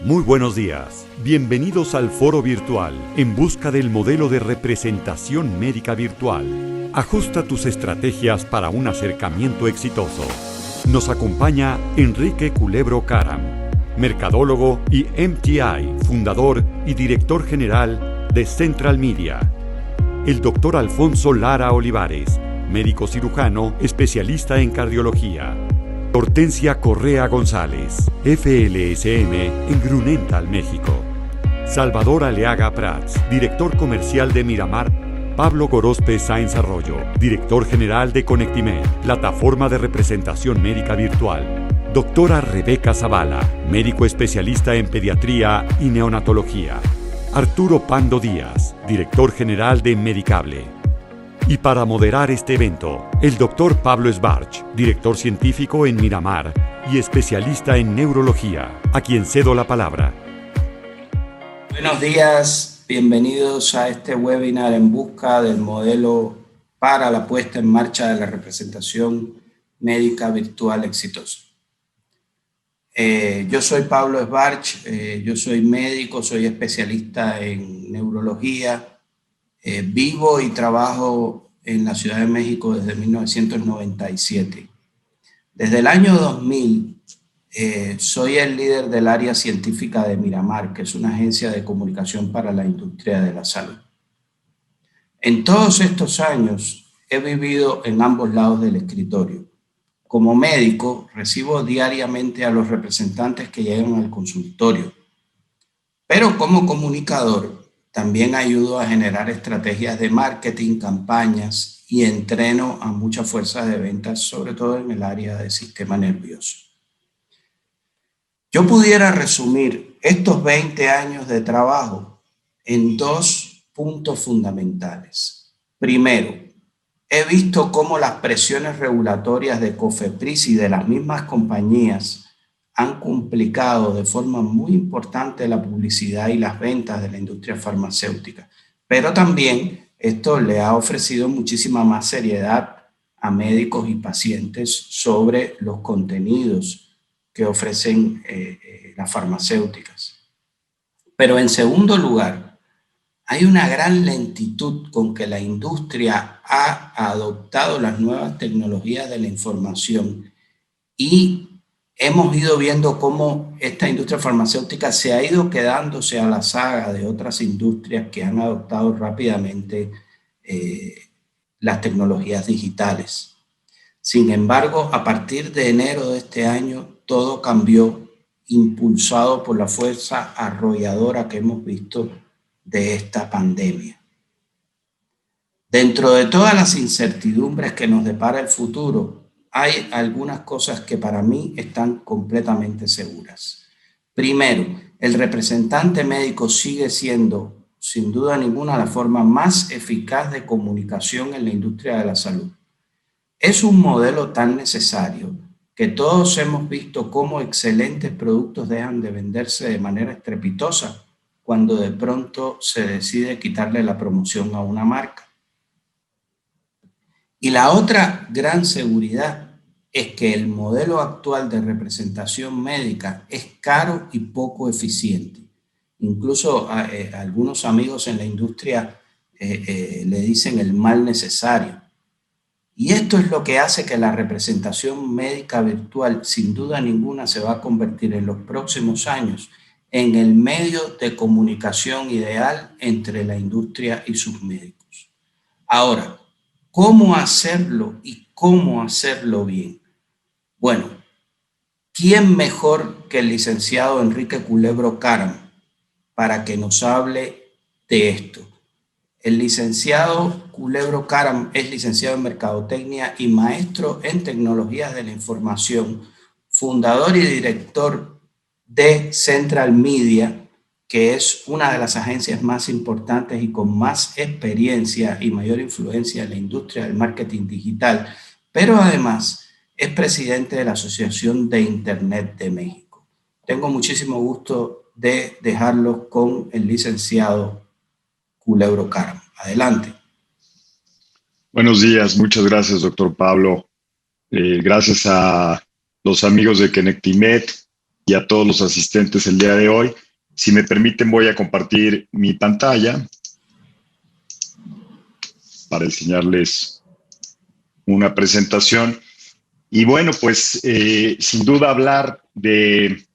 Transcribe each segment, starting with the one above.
Muy buenos días. Bienvenidos al Foro Virtual en busca del modelo de representación médica virtual. Ajusta tus estrategias para un acercamiento exitoso. Nos acompaña Enrique Culebro Caram, mercadólogo y MTI, fundador y director general de Central Media. El doctor Alfonso Lara Olivares, médico cirujano, especialista en cardiología. Hortensia Correa González, FLSM en Grunenthal, México. Salvador Aleaga Prats, director comercial de Miramar. Pablo Gorospe Sáenz Arroyo, director general de Connectimed, plataforma de representación médica virtual. Doctora Rebeca Zavala, médico especialista en pediatría y neonatología. Arturo Pando Díaz, director general de Medicable. Y para moderar este evento, el doctor Pablo Esbarch, director científico en Miramar y especialista en neurología, a quien cedo la palabra. Buenos días, bienvenidos a este webinar en busca del modelo para la puesta en marcha de la representación médica virtual exitosa. Yo soy Pablo Esbarch, yo soy médico, soy especialista en neurología. Vivo y trabajo en la Ciudad de México desde 1997. Desde el año 2000 soy el líder del área científica de Miramar, que es una agencia de comunicación para la industria de la salud. En todos estos años he vivido en ambos lados del escritorio. Como médico recibo diariamente a los representantes que llegan al consultorio, pero como comunicador también ayudo a generar estrategias de marketing, campañas y entreno a muchas fuerzas de ventas, sobre todo en el área del sistema nervioso. Yo pudiera resumir estos 20 años de trabajo en dos puntos fundamentales. Primero, he visto cómo las presiones regulatorias de COFEPRIS y de las mismas compañías han complicado de forma muy importante la publicidad y las ventas de la industria farmacéutica. Pero también esto le ha ofrecido muchísima más seriedad a médicos y pacientes sobre los contenidos que ofrecen las farmacéuticas. Pero en segundo lugar, hay una gran lentitud con que la industria ha adoptado las nuevas tecnologías de la información y hemos ido viendo cómo esta industria farmacéutica se ha ido quedándose a la saga de otras industrias que han adoptado rápidamente las tecnologías digitales. Sin embargo, a partir de enero de este año, todo cambió, impulsado por la fuerza arrolladora que hemos visto de esta pandemia. Dentro de todas las incertidumbres que nos depara el futuro, hay algunas cosas que para mí están completamente seguras. Primero, el representante médico sigue siendo, sin duda ninguna, la forma más eficaz de comunicación en la industria de la salud. Es un modelo tan necesario que todos hemos visto cómo excelentes productos dejan de venderse de manera estrepitosa cuando de pronto se decide quitarle la promoción a una marca. Y la otra gran seguridad es que el modelo actual de representación médica es caro y poco eficiente. Incluso algunos amigos en la industria le dicen el mal necesario. Y esto es lo que hace que la representación médica virtual, sin duda ninguna, se va a convertir en los próximos años en el medio de comunicación ideal entre la industria y sus médicos. Ahora, ¿cómo hacerlo y cómo hacerlo bien? Bueno, ¿quién mejor que el licenciado Enrique Culebro Caram para que nos hable de esto? El licenciado Culebro Caram es licenciado en Mercadotecnia y maestro en Tecnologías de la Información, fundador y director de Central Media, que es una de las agencias más importantes y con más experiencia y mayor influencia en la industria del marketing digital, pero además es presidente de la Asociación de Internet de México. Tengo muchísimo gusto de dejarlos con el licenciado Culebro Caram. Adelante. Buenos días, muchas gracias, doctor Pablo. Gracias a los amigos de Connectimed y a todos los asistentes el día de hoy. Si me permiten, voy a compartir mi pantalla para enseñarles una presentación. Y bueno, pues sin duda hablar de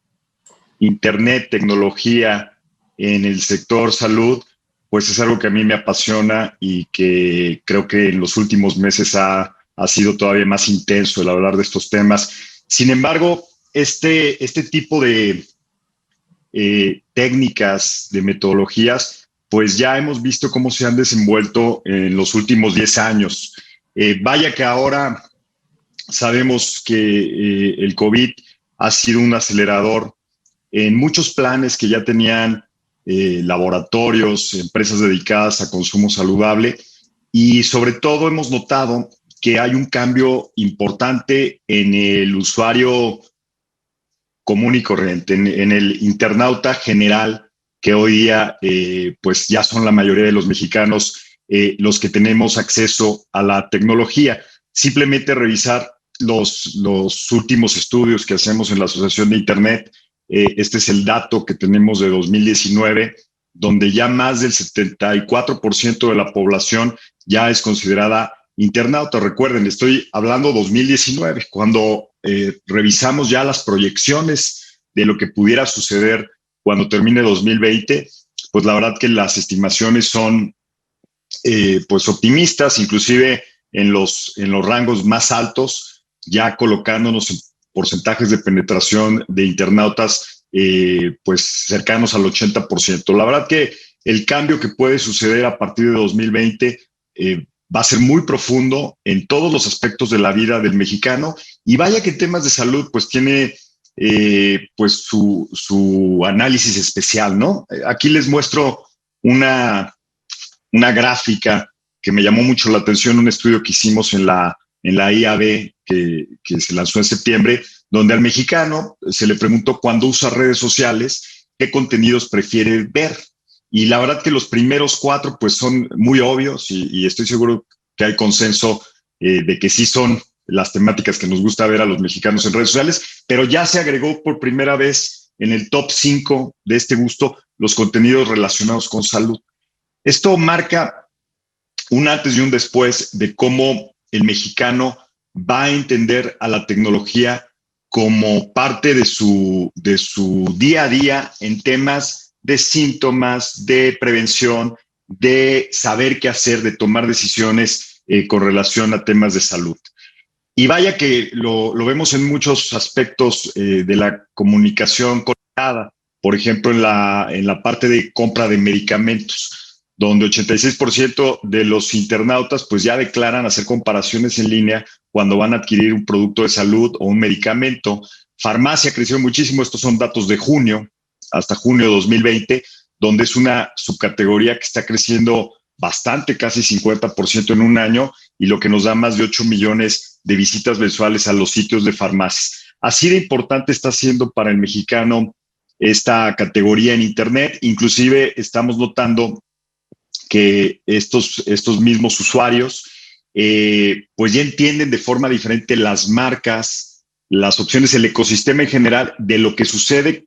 Internet, tecnología en el sector salud, pues es algo que a mí me apasiona y que creo que en los últimos meses ha sido todavía más intenso el hablar de estos temas. Sin embargo, este tipo de técnicas, de metodologías, pues ya hemos visto cómo se han desenvuelto en los últimos 10 años. Vaya que ahora sabemos que el COVID ha sido un acelerador en muchos planes que ya tenían laboratorios, empresas dedicadas a consumo saludable, y sobre todo hemos notado que hay un cambio importante en el usuario común y corriente, en el internauta general, que hoy día pues ya son la mayoría de los mexicanos los que tenemos acceso a la tecnología. Simplemente revisar los últimos estudios que hacemos en la Asociación de Internet. Este es el dato que tenemos de 2019, donde ya más del 74% de la población ya es considerada internauta. Recuerden, estoy hablando 2019, cuando revisamos ya las proyecciones de lo que pudiera suceder cuando termine 2020, pues la verdad que las estimaciones son pues optimistas, inclusive en los rangos más altos, ya colocándonos en porcentajes de penetración de internautas pues cercanos al 80%. La verdad que el cambio que puede suceder a partir de 2020 va a ser muy profundo en todos los aspectos de la vida del mexicano, y vaya que en temas de salud pues tiene pues su análisis especial, ¿no? Aquí les muestro una gráfica que me llamó mucho la atención, un estudio que hicimos en la IAB que se lanzó en septiembre, donde al mexicano se le preguntó cuando usa redes sociales, qué contenidos prefiere ver. Y la verdad que los primeros 4 pues son muy obvios y estoy seguro que hay consenso de que sí son las temáticas que nos gusta ver a los mexicanos en redes sociales, pero ya se agregó por primera vez en el top 5 de este gusto los contenidos relacionados con salud. Esto marca un antes y un después de cómo el mexicano va a entender a la tecnología como parte de su día a día en temas de síntomas, de prevención, de saber qué hacer, de tomar decisiones con relación a temas de salud. Y vaya que lo vemos en muchos aspectos de la comunicación conectada, por ejemplo, en la parte de compra de medicamentos, donde 86% de los internautas pues ya declaran hacer comparaciones en línea cuando van a adquirir un producto de salud o un medicamento. Farmacia creció muchísimo, estos son datos de junio, hasta junio de 2020, donde es una subcategoría que está creciendo bastante, casi 50% en un año, y lo que nos da más de 8 millones de visitas mensuales a los sitios de farmacias. Así de importante está siendo para el mexicano esta categoría en Internet. Inclusive estamos notando que estos mismos usuarios pues ya entienden de forma diferente las marcas, las opciones, el ecosistema en general de lo que sucede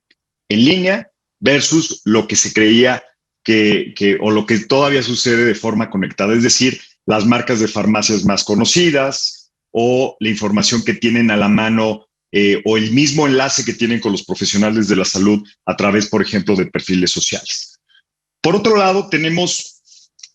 en línea versus lo que se creía o lo que todavía sucede de forma conectada. Es decir, las marcas de farmacias más conocidas o la información que tienen a la mano o el mismo enlace que tienen con los profesionales de la salud a través, por ejemplo, de perfiles sociales. Por otro lado, tenemos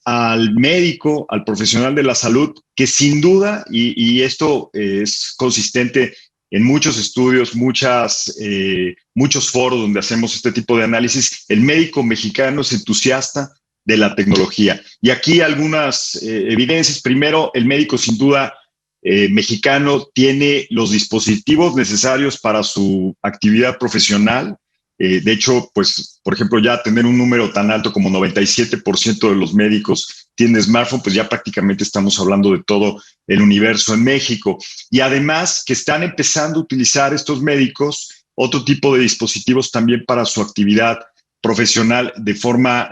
al médico, al profesional de la salud, que sin duda, y esto es consistente en muchos estudios, muchos foros donde hacemos este tipo de análisis, el médico mexicano es entusiasta de la tecnología. Y aquí algunas evidencias. Primero, el médico sin duda mexicano tiene los dispositivos necesarios para su actividad profesional. De hecho, pues, por ejemplo, ya tener un número tan alto como 97% de los médicos tienen smartphone, pues ya prácticamente estamos hablando de todo el universo en México. Y además que están empezando a utilizar estos médicos otro tipo de dispositivos también para su actividad profesional de forma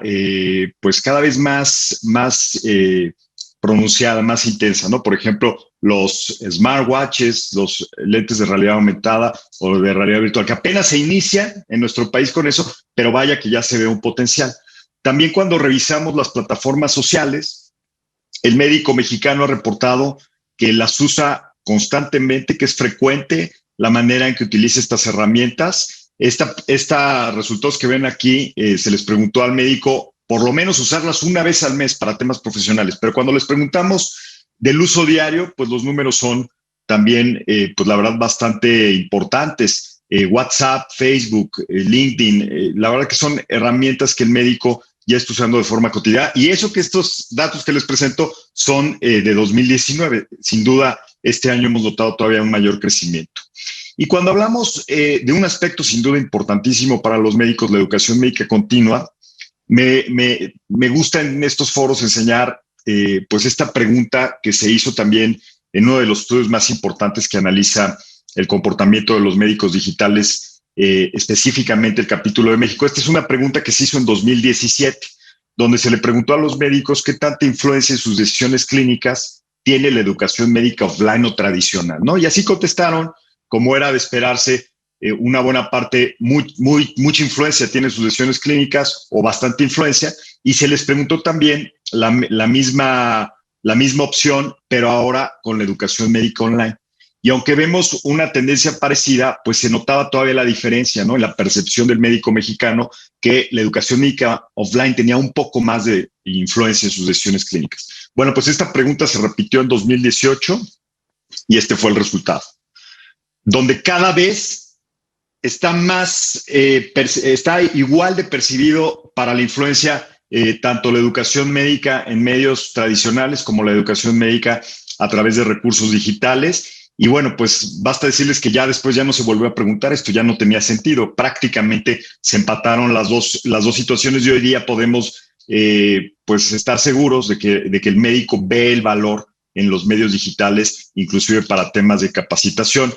pues cada vez más pronunciada, más intensa, ¿no? Por ejemplo, los smartwatches, los lentes de realidad aumentada o de realidad virtual, que apenas se inicia en nuestro país con eso, pero vaya que ya se ve un potencial. También cuando revisamos las plataformas sociales, el médico mexicano ha reportado que las usa constantemente, que es frecuente la manera en que utiliza estas herramientas. Resultados que ven aquí, se les preguntó al médico por lo menos usarlas una vez al mes para temas profesionales, pero cuando les preguntamos del uso diario, pues los números son también, pues la verdad, bastante importantes. WhatsApp, Facebook, LinkedIn, la verdad que son herramientas que el médico ya está usando de forma cotidiana. Y eso que estos datos que les presento son de 2019. Sin duda, este año hemos notado todavía un mayor crecimiento. Y cuando hablamos de un aspecto sin duda importantísimo para los médicos, la educación médica continua, me gusta en estos foros enseñar pues esta pregunta que se hizo también en uno de los estudios más importantes que analiza el comportamiento de los médicos digitales, específicamente el capítulo de México. Esta es una pregunta que se hizo en 2017, donde se le preguntó a los médicos qué tanta influencia en sus decisiones clínicas tiene la educación médica offline o tradicional, ¿no? Y así contestaron, como era de esperarse, una buena parte, mucha influencia tiene sus decisiones clínicas o bastante influencia, y se les preguntó también la misma opción, pero ahora con la educación médica online. Y aunque vemos una tendencia parecida, pues se notaba todavía la diferencia, ¿no? En la percepción del médico mexicano, que la educación médica offline tenía un poco más de influencia en sus decisiones clínicas. Bueno, pues esta pregunta se repitió en 2018 y este fue el resultado, donde cada vez está está igual de percibido para la influencia tanto la educación médica en medios tradicionales como la educación médica a través de recursos digitales. Y bueno, pues basta decirles que ya después ya no se volvió a preguntar, esto ya no tenía sentido. Prácticamente se empataron las dos situaciones y hoy día podemos pues estar seguros de que el médico ve el valor en los medios digitales, inclusive para temas de capacitación.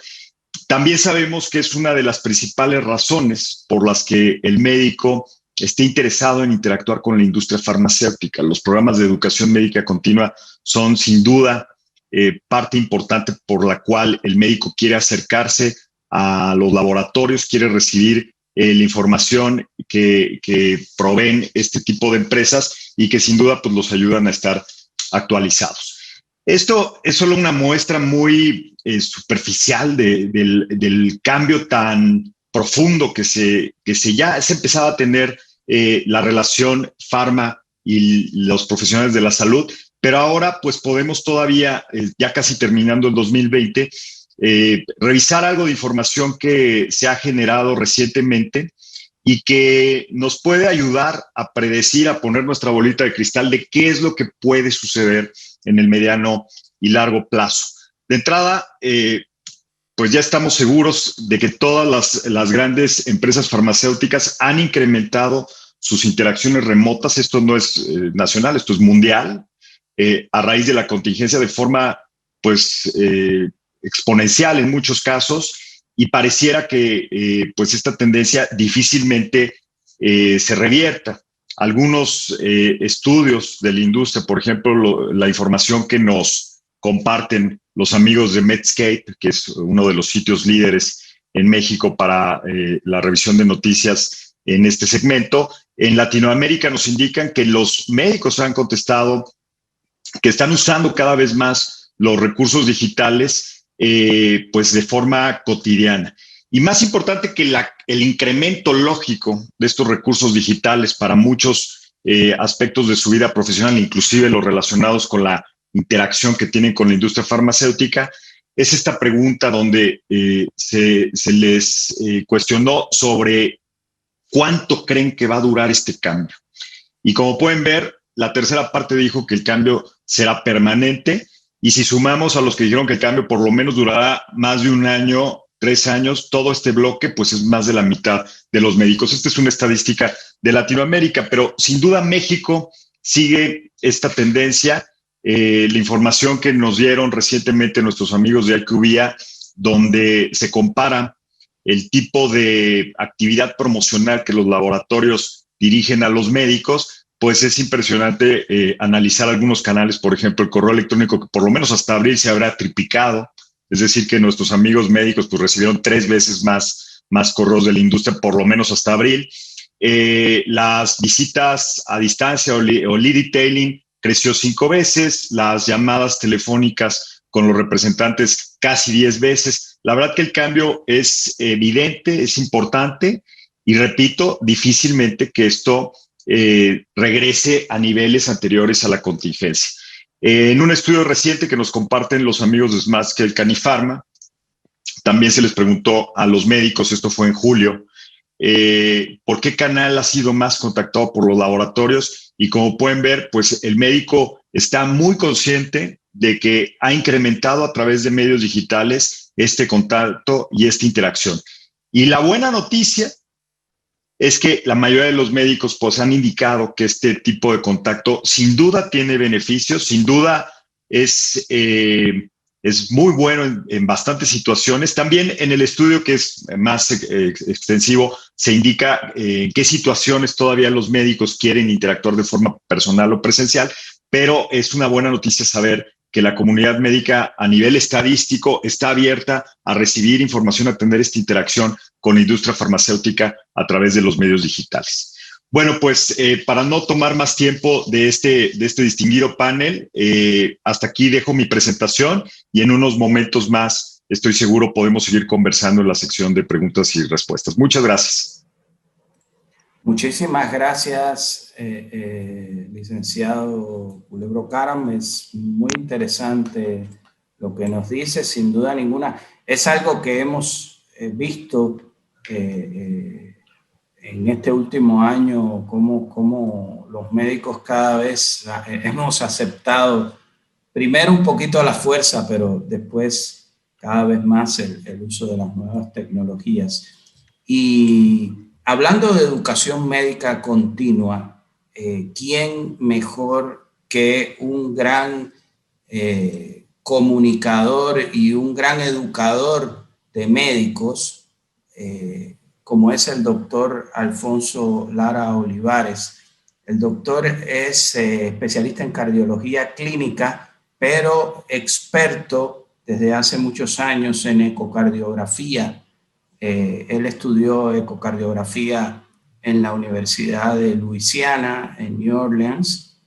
También sabemos que es una de las principales razones por las que el médico esté interesado en interactuar con la industria farmacéutica. Los programas de educación médica continua son sin duda parte importante por la cual el médico quiere acercarse a los laboratorios, quiere recibir la información que proveen este tipo de empresas y que sin duda pues, los ayudan a estar actualizados. Esto es solo una muestra muy superficial del cambio tan profundo que ya se empezaba a tener la relación farma y los profesionales de la salud, pero ahora pues podemos todavía, ya casi terminando el 2020, revisar algo de información que se ha generado recientemente y que nos puede ayudar a predecir, a poner nuestra bolita de cristal de qué es lo que puede suceder en el mediano y largo plazo. De entrada, pues ya estamos seguros de que todas las grandes empresas farmacéuticas han incrementado sus interacciones remotas. Esto no es nacional, esto es mundial, a raíz de la contingencia de forma pues exponencial en muchos casos, y pareciera que pues esta tendencia difícilmente se revierta. Algunos estudios de la industria, por ejemplo, la información que nos comparten los amigos de Medscape, que es uno de los sitios líderes en México para la revisión de noticias en este segmento, en Latinoamérica nos indican que los médicos han contestado que están usando cada vez más los recursos digitales pues de forma cotidiana. Y más importante que el incremento lógico de estos recursos digitales para muchos aspectos de su vida profesional, inclusive los relacionados con la interacción que tienen con la industria farmacéutica, es esta pregunta donde se les cuestionó sobre cuánto creen que va a durar este cambio. Y como pueden ver, la tercera parte dijo que el cambio será permanente, y si sumamos a los que dijeron que el cambio por lo menos durará más de un año, 3 años, todo este bloque pues es más de la mitad de los médicos. Esta es una estadística de Latinoamérica, pero sin duda México sigue esta tendencia. La información que nos dieron recientemente nuestros amigos de IQVIA, donde se compara el tipo de actividad promocional que los laboratorios dirigen a los médicos, pues es impresionante analizar algunos canales, por ejemplo, el correo electrónico que por lo menos hasta abril se habrá triplicado, es decir, que nuestros amigos médicos pues recibieron 3 veces más correos de la industria, por lo menos hasta abril. Las visitas a distancia o lead detailing creció 5 veces, las llamadas telefónicas con los representantes casi 10 veces. La verdad que el cambio es evidente, es importante y repito, difícilmente que esto regrese a niveles anteriores a la contingencia. En un estudio reciente que nos comparten los amigos de SmartScale Canifarma, también se les preguntó a los médicos, esto fue en julio, por qué canal ha sido más contactado por los laboratorios, y como pueden ver, pues el médico está muy consciente de que ha incrementado a través de medios digitales este contacto y esta interacción. Y la buena noticia es que la mayoría de los médicos pues han indicado que este tipo de contacto sin duda tiene beneficios, sin duda es muy bueno en bastantes situaciones. También en el estudio, que es más extensivo, se indica en qué situaciones todavía los médicos quieren interactuar de forma personal o presencial, pero es una buena noticia saber que la comunidad médica a nivel estadístico está abierta a recibir información, a tener esta interacción con la industria farmacéutica a través de los medios digitales. Bueno, pues para no tomar más tiempo de este distinguido panel, hasta aquí dejo mi presentación y en unos momentos más, estoy seguro, podemos seguir conversando en la sección de preguntas y respuestas. Muchas gracias. Muchísimas gracias, licenciado Culebro Caram. Es muy interesante lo que nos dice, sin duda ninguna. Es algo que hemos visto en este último año, cómo los médicos cada vez hemos aceptado, primero un poquito a la fuerza, pero después cada vez más el uso de las nuevas tecnologías. Y hablando de educación médica continua, ¿quién mejor que un gran comunicador y un gran educador de médicos, como es el doctor Alfonso Lara Olivares? El doctor es especialista en cardiología clínica, pero experto desde hace muchos años en ecocardiografía. Él estudió ecocardiografía en la Universidad de Luisiana, en New Orleans,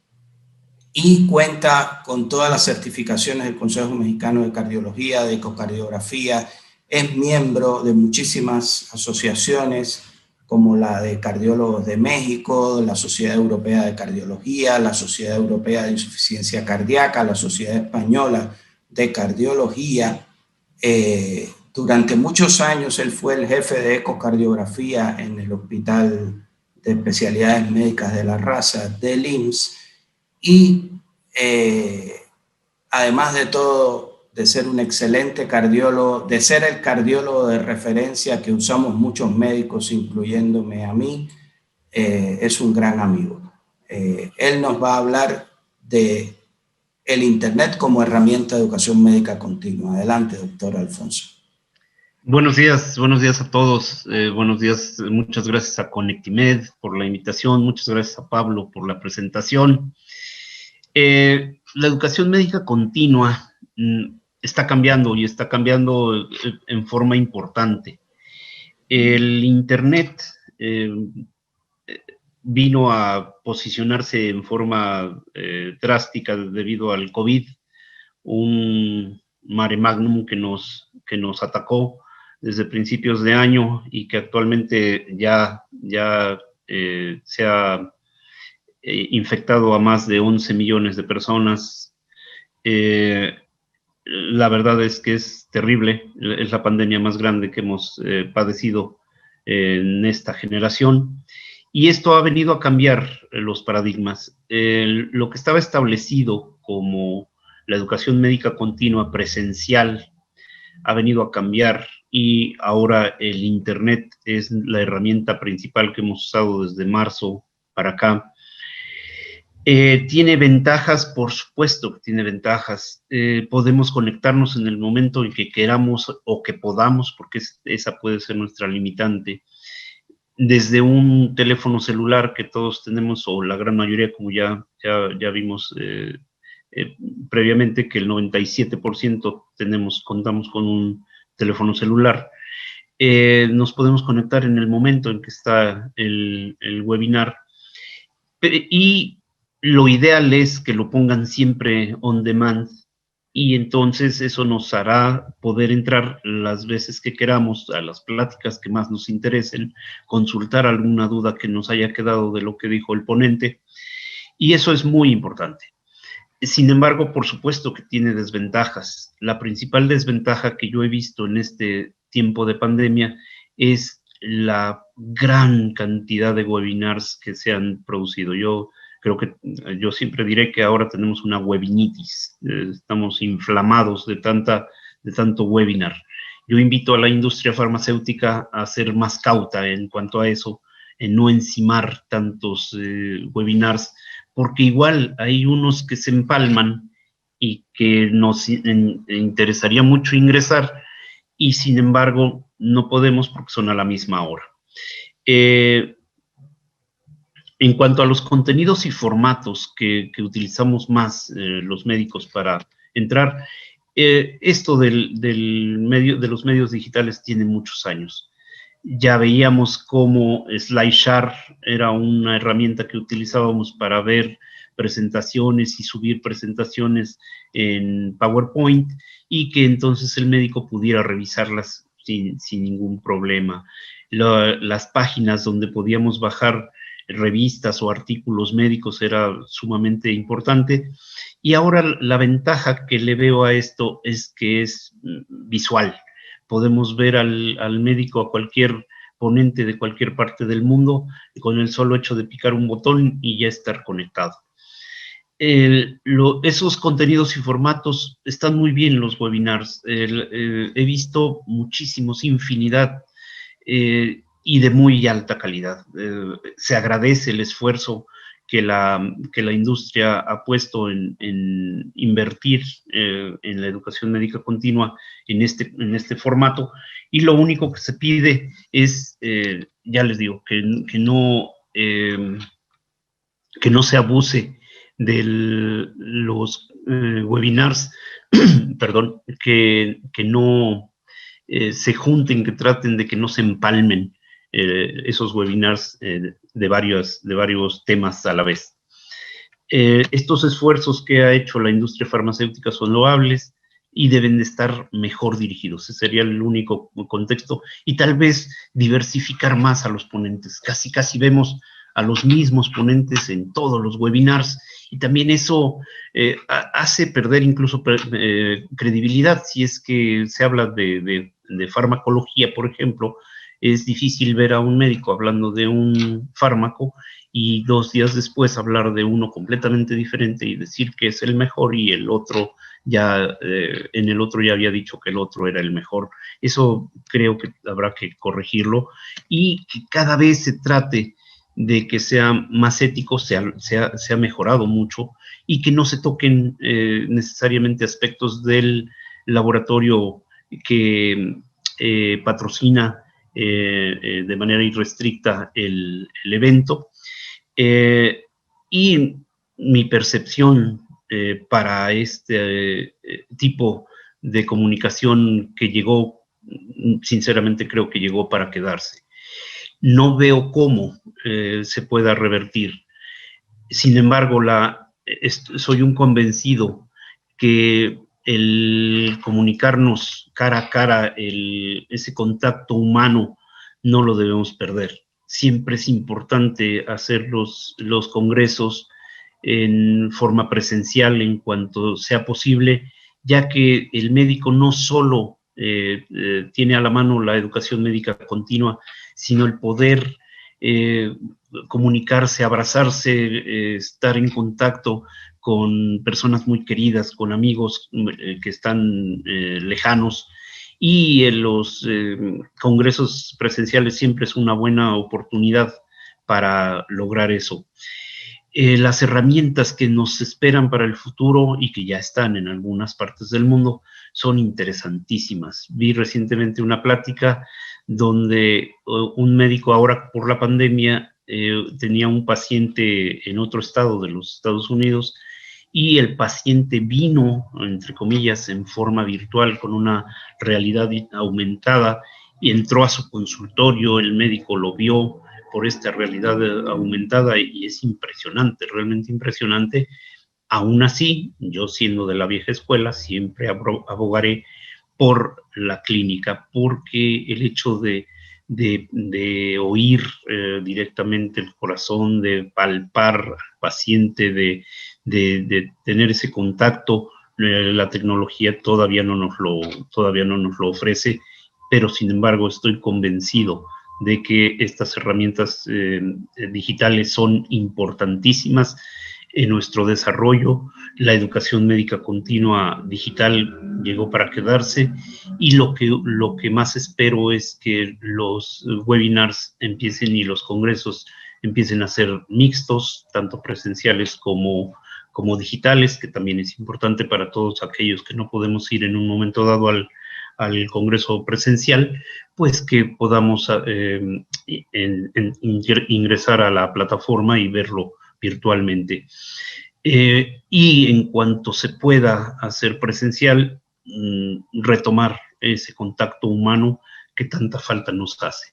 y cuenta con todas las certificaciones del Consejo Mexicano de Cardiología, de ecocardiografía. Es miembro de muchísimas asociaciones, como la de Cardiólogos de México, la Sociedad Europea de Cardiología, la Sociedad Europea de Insuficiencia Cardíaca, la Sociedad Española de Cardiología. Durante muchos años él fue el jefe de ecocardiografía en el Hospital de Especialidades Médicas de la Raza del IMSS, y además de todo, de ser un excelente cardiólogo, de ser el cardiólogo de referencia que usamos muchos médicos, incluyéndome a mí, es un gran amigo. Él nos va a hablar de el Internet como herramienta de educación médica continua. Adelante, doctor Alfonso. Buenos días a todos. Buenos días, muchas gracias a Conectimed por la invitación, muchas gracias a Pablo por la presentación. La educación médica continua está cambiando y está cambiando en forma importante. El Internet vino a posicionarse en forma drástica debido al COVID, un mare magnum que nos atacó desde principios de año y que actualmente ya se ha infectado a más de 11 millones de personas. La verdad es que es terrible, es la pandemia más grande que hemos padecido en esta generación, y esto ha venido a cambiar los paradigmas. Lo que estaba establecido como la educación médica continua presencial ha venido a cambiar, y ahora el Internet es la herramienta principal que hemos usado desde marzo para acá. Tiene ventajas, por supuesto que tiene ventajas. Podemos conectarnos en el momento en que queramos o que podamos, porque esa puede ser nuestra limitante. desde un teléfono celular que todos tenemos, o la gran mayoría, como ya vimos previamente, que el 97% contamos con un teléfono celular. Nos podemos conectar en el momento en que está el webinar, y lo ideal es que lo pongan siempre on demand, y entonces eso nos hará poder entrar las veces que queramos a las pláticas que más nos interesen, consultar alguna duda que nos haya quedado de lo que dijo el ponente, y eso es muy importante. Sin embargo, por supuesto que tiene desventajas. La principal desventaja que yo he visto en este tiempo de pandemia es la gran cantidad de webinars que se han producido. Yo siempre diré que ahora tenemos una webinitis. Estamos inflamados de tanto webinar. Yo invito a la industria farmacéutica a ser más cauta en cuanto a eso, en no encimar tantos webinars, porque igual hay unos que se empalman y que nos interesaría mucho ingresar, y sin embargo no podemos porque son a la misma hora. En cuanto a los contenidos y formatos que utilizamos más los médicos para entrar, esto de los medios digitales tiene muchos años. Ya veíamos cómo SlideShare era una herramienta que utilizábamos para ver presentaciones y subir presentaciones en PowerPoint, y que entonces el médico pudiera revisarlas sin ningún problema. Las páginas donde podíamos bajar revistas o artículos médicos era sumamente importante, y ahora la ventaja que le veo a esto es que es visual. Podemos ver al médico, a cualquier ponente de cualquier parte del mundo, con el solo hecho de picar un botón y ya estar conectado. Esos contenidos y formatos están muy bien, los webinars. He visto muchísimos, infinidad, y de muy alta calidad. Se agradece el esfuerzo que la industria ha puesto en invertir en la educación médica continua en este formato, y lo único que se pide es, ya les digo, que no se abuse de los webinars, perdón, que no se junten, que traten de que no se empalmen esos webinars de varios temas a la vez. Estos esfuerzos que ha hecho la industria farmacéutica son loables y deben de estar mejor dirigidos. Ese sería el único contexto, y tal vez diversificar más a los ponentes. Casi vemos a los mismos ponentes en todos los webinars, y también eso hace perder incluso credibilidad. Si es que se habla de farmacología, por ejemplo, es difícil ver a un médico hablando de un fármaco y 2 días después hablar de uno completamente diferente y decir que es el mejor, y el otro en el otro ya había dicho que el otro era el mejor. Eso creo que habrá que corregirlo, y que cada vez se trate de que sea más ético. Se ha mejorado mucho, y que no se toquen necesariamente aspectos del laboratorio que patrocina de manera irrestricta el evento. Y mi percepción para este tipo de comunicación que llegó, sinceramente creo que llegó para quedarse. No veo cómo se pueda revertir. Sin embargo, soy un convencido que el comunicarnos cara a cara, ese contacto humano, no lo debemos perder. Siempre es importante hacer los congresos en forma presencial en cuanto sea posible, ya que el médico no solo tiene a la mano la educación médica continua, sino el poder comunicarse, abrazarse, estar en contacto con personas muy queridas, con amigos que están lejanos, y en los congresos presenciales siempre es una buena oportunidad para lograr eso. Las herramientas que nos esperan para el futuro, y que ya están en algunas partes del mundo, son interesantísimas. Vi recientemente una plática donde un médico ahora por la pandemia tenía un paciente en otro estado de los Estados Unidos y el paciente vino, entre comillas, en forma virtual con una realidad aumentada y entró a su consultorio, el médico lo vio por esta realidad aumentada y es impresionante, realmente impresionante. Aún así, yo siendo de la vieja escuela, siempre abogaré por la clínica, porque el hecho de oír directamente el corazón, de palpar al paciente, de tener ese contacto, la tecnología todavía no nos lo ofrece, pero sin embargo estoy convencido de que estas herramientas digitales son importantísimas en nuestro desarrollo. La educación médica continua digital llegó para quedarse y lo que más espero es que los webinars empiecen y los congresos empiecen a ser mixtos, tanto presenciales como digitales, que también es importante para todos aquellos que no podemos ir en un momento dado al congreso presencial, pues que podamos ingresar a la plataforma y verlo virtualmente. Y en cuanto se pueda hacer presencial, retomar ese contacto humano que tanta falta nos hace.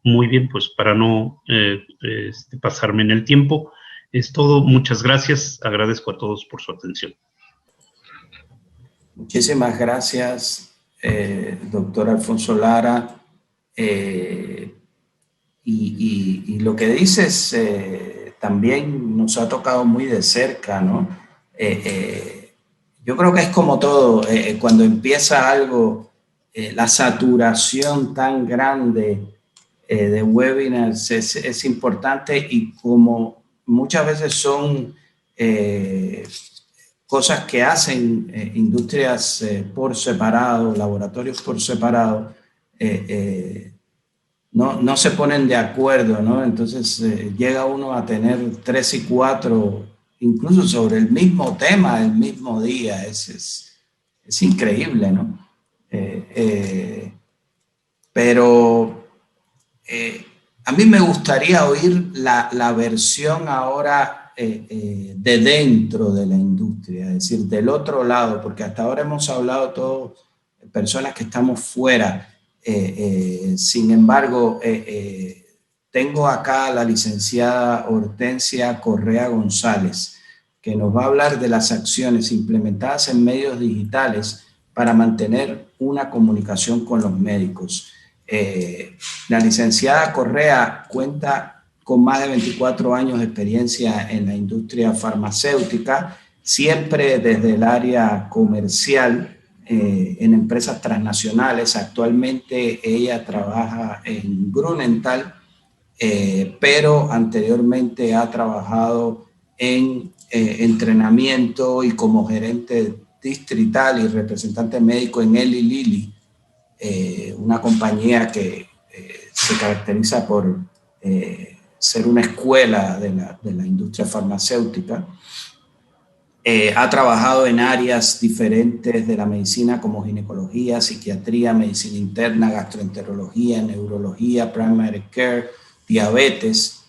Muy bien, pues para no pasarme en el tiempo, es todo. Muchas gracias. Agradezco a todos por su atención. Muchísimas gracias, doctor Alfonso Lara. Y lo que dices también nos ha tocado muy de cerca, ¿no? Yo creo que es como todo, cuando empieza algo, la saturación tan grande de webinars es importante, y como muchas veces son cosas que hacen industrias por separado, laboratorios por separado, no se ponen de acuerdo, ¿no? Entonces llega uno a tener 3 y 4, incluso sobre el mismo tema, el mismo día. Es increíble, ¿no? Pero a mí me gustaría oír la versión ahora de dentro de la industria, es decir, del otro lado, porque hasta ahora hemos hablado todos personas que estamos fuera. Sin embargo, tengo acá a la licenciada Hortensia Correa González, que nos va a hablar de las acciones implementadas en medios digitales para mantener una comunicación con los médicos. La licenciada Correa cuenta con más de 24 años de experiencia en la industria farmacéutica, siempre desde el área comercial, en empresas transnacionales. Actualmente ella trabaja en Grunenthal, pero anteriormente ha trabajado en entrenamiento y como gerente distrital y representante médico en Eli Lilly, una compañía que se caracteriza por ser una escuela de la industria farmacéutica. Ha trabajado en áreas diferentes de la medicina como ginecología, psiquiatría, medicina interna, gastroenterología, neurología, primary care, diabetes,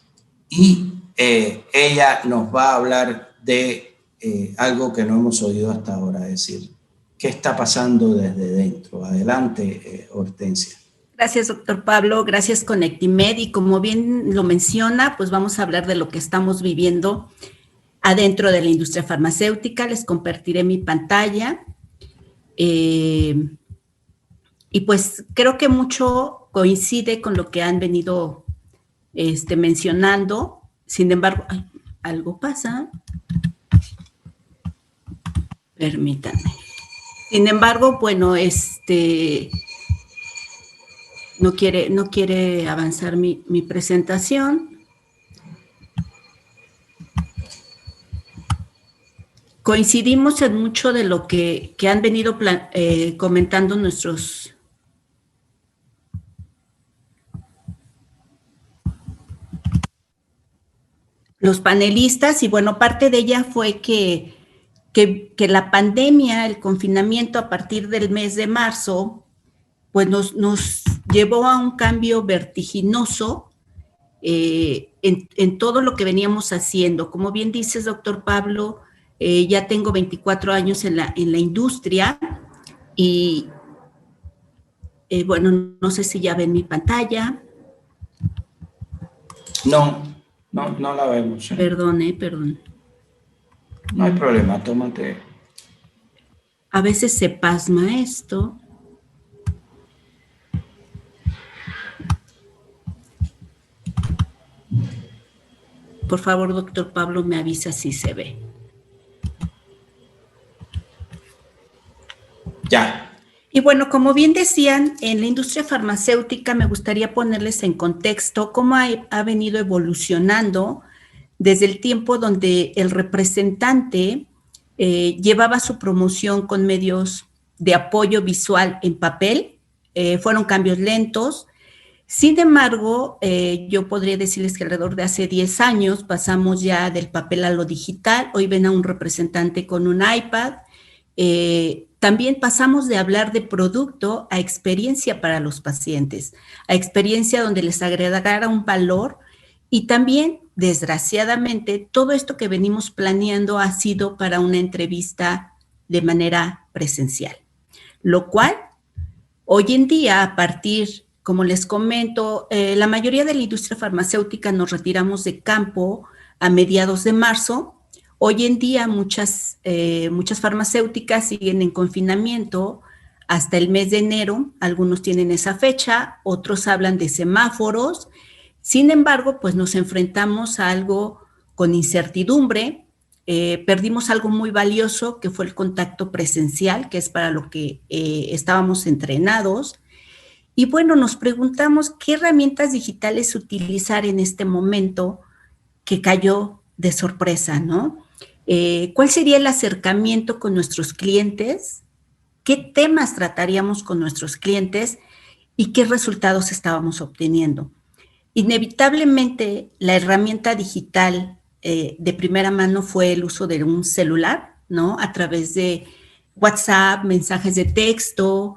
y ella nos va a hablar de algo que no hemos oído hasta ahora, es decir, ¿qué está pasando desde dentro? Adelante, Hortensia. Gracias, doctor Pablo. Gracias, Conectimed. Y como bien lo menciona, pues vamos a hablar de lo que estamos viviendo adentro de la industria farmacéutica. Les compartiré mi pantalla. Y pues creo que mucho coincide con lo que han venido mencionando. Sin embargo, algo pasa. Permítanme. Sin embargo, bueno, no quiere avanzar mi presentación. Coincidimos en mucho de lo que han venido comentando los panelistas, y bueno, parte de ella fue que que la pandemia, el confinamiento a partir del mes de marzo, pues nos llevó a un cambio vertiginoso en todo lo que veníamos haciendo. Como bien dices, doctor Pablo, ya tengo 24 años en la industria y bueno, no sé si ya ven mi pantalla. No la vemos. Perdón. No hay problema, tómate. A veces se pasma esto. Por favor, doctor Pablo, me avisa si se ve. Ya. Y bueno, como bien decían, en la industria farmacéutica me gustaría ponerles en contexto cómo ha venido evolucionando desde el tiempo donde el representante llevaba su promoción con medios de apoyo visual en papel. Fueron cambios lentos. Sin embargo, yo podría decirles que alrededor de hace 10 años pasamos ya del papel a lo digital. Hoy ven a un representante con un iPad. También pasamos de hablar de producto a experiencia para los pacientes, a experiencia donde les agregara un valor y también, desgraciadamente, todo esto que venimos planeando ha sido para una entrevista de manera presencial, lo cual hoy en día, a partir, como les comento, la mayoría de la industria farmacéutica nos retiramos de campo a mediados de marzo. Hoy en día muchas farmacéuticas siguen en confinamiento hasta el mes de enero. Algunos tienen esa fecha, otros hablan de semáforos. Sin embargo, pues nos enfrentamos a algo con incertidumbre. Perdimos algo muy valioso que fue el contacto presencial, que es para lo que estábamos entrenados. Y bueno, nos preguntamos qué herramientas digitales utilizar en este momento que cayó de sorpresa, ¿no? ¿Cuál sería el acercamiento con nuestros clientes? ¿Qué temas trataríamos con nuestros clientes? ¿Y qué resultados estábamos obteniendo? Inevitablemente, la herramienta digital de primera mano fue el uso de un celular, ¿no? A través de WhatsApp, mensajes de texto,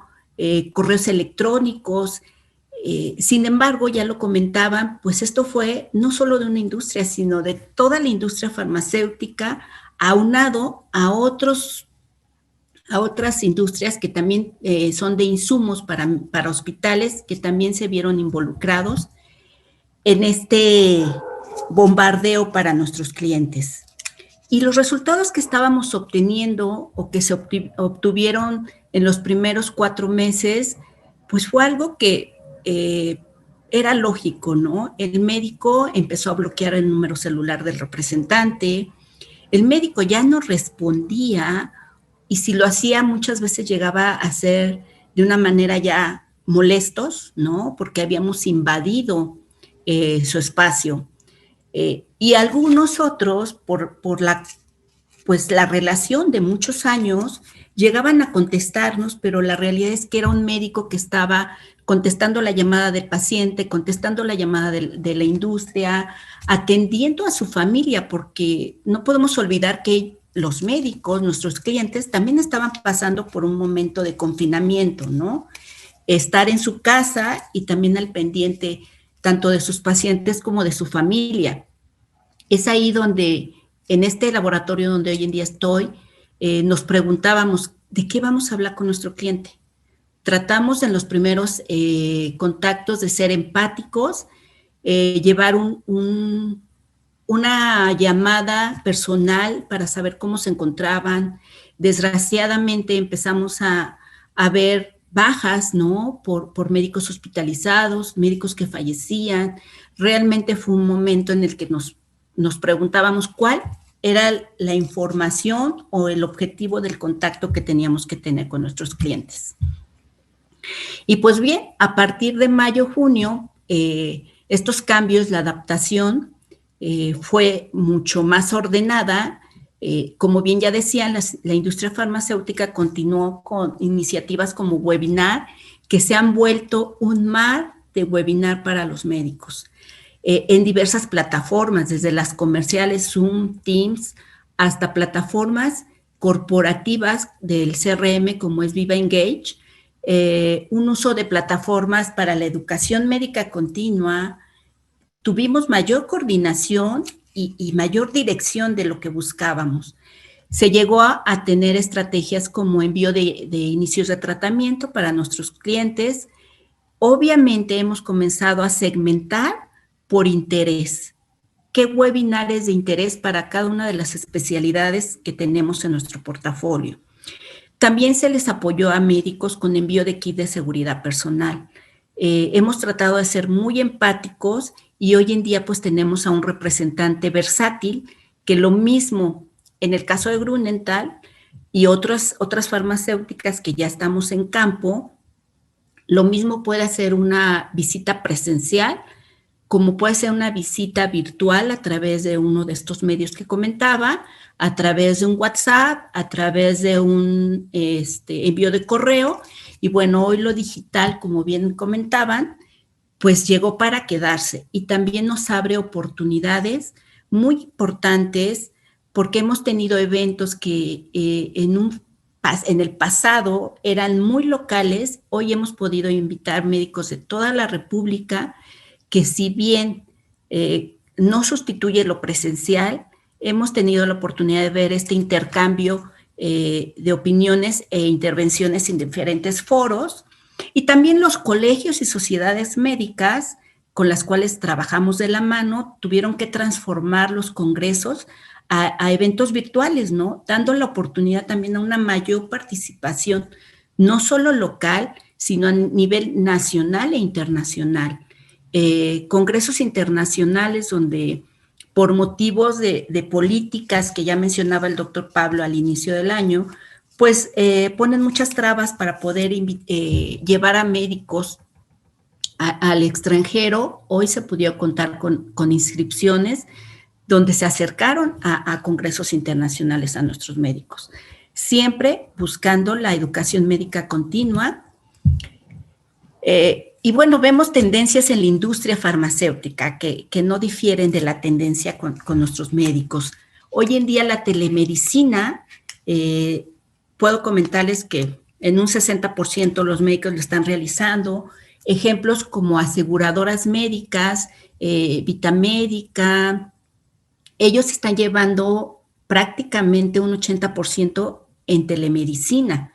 correos electrónicos. Sin embargo, ya lo comentaban, pues esto fue no solo de una industria, sino de toda la industria farmacéutica, aunado a otras industrias que también son de insumos para hospitales, que también se vieron involucrados en este bombardeo para nuestros clientes. Y los resultados que estábamos obteniendo o que se obtuvieron en los primeros 4 meses, pues fue algo que era lógico, ¿no? El médico empezó a bloquear el número celular del representante, el médico ya no respondía y si lo hacía muchas veces llegaba a ser de una manera ya molestos, ¿no? Porque habíamos invadido su espacio. Y algunos otros, por la relación de muchos años, llegaban a contestarnos, pero la realidad es que era un médico que estaba contestando la llamada del paciente, contestando la llamada de la industria, atendiendo a su familia, porque no podemos olvidar que los médicos, nuestros clientes, también estaban pasando por un momento de confinamiento, ¿no? Estar en su casa y también al pendiente tanto de sus pacientes como de su familia. Es ahí donde, en este laboratorio donde hoy en día estoy, nos preguntábamos, ¿de qué vamos a hablar con nuestro cliente? Tratamos en los primeros contactos de ser empáticos, llevar una llamada personal para saber cómo se encontraban. Desgraciadamente empezamos a ver bajas, ¿no? Por médicos hospitalizados, médicos que fallecían. Realmente fue un momento en el que nos preguntábamos cuál era la información o el objetivo del contacto que teníamos que tener con nuestros clientes. Y pues bien, a partir de mayo, junio, estos cambios, la adaptación fue mucho más ordenada. Como bien ya decían, la industria farmacéutica continuó con iniciativas como webinar, que se han vuelto un mar de webinar para los médicos. En diversas plataformas, desde las comerciales Zoom, Teams, hasta plataformas corporativas del CRM como es Viva Engage, un uso de plataformas para la educación médica continua. Tuvimos mayor coordinación y mayor dirección de lo que buscábamos. Se llegó a tener estrategias como envío de inicios de tratamiento para nuestros clientes. Obviamente hemos comenzado a segmentar por interés. ¿Qué webinares de interés para cada una de las especialidades que tenemos en nuestro portafolio? También se les apoyó a médicos con envío de kit de seguridad personal. Hemos tratado de ser muy empáticos y hoy en día pues tenemos a un representante versátil que lo mismo en el caso de Grünenthal y otras farmacéuticas que ya estamos en campo, lo mismo puede hacer una visita presencial, como puede ser una visita virtual a través de uno de estos medios que comentaba, a través de un WhatsApp, a través de un envío de correo. Y bueno, hoy lo digital, como bien comentaban, pues llegó para quedarse y también nos abre oportunidades muy importantes porque hemos tenido eventos que en el pasado eran muy locales. Hoy hemos podido invitar médicos de toda la República que si bien no sustituye lo presencial, hemos tenido la oportunidad de ver este intercambio de opiniones e intervenciones en diferentes foros y también los colegios y sociedades médicas con las cuales trabajamos de la mano tuvieron que transformar los congresos a eventos virtuales, ¿no? Dando la oportunidad también a una mayor participación, no solo local, sino a nivel nacional e internacional. Congresos internacionales donde por motivos de políticas que ya mencionaba el doctor Pablo al inicio del año, pues ponen muchas trabas para poder llevar a médicos al extranjero. Hoy se pudo contar con inscripciones donde se acercaron a congresos internacionales a nuestros médicos, siempre buscando la educación médica continua. Y bueno, vemos tendencias en la industria farmacéutica que no difieren de la tendencia con nuestros médicos. Hoy en día la telemedicina, puedo comentarles que en un 60% los médicos lo están realizando. Ejemplos como aseguradoras médicas, Vitamédica, ellos están llevando prácticamente un 80% en telemedicina.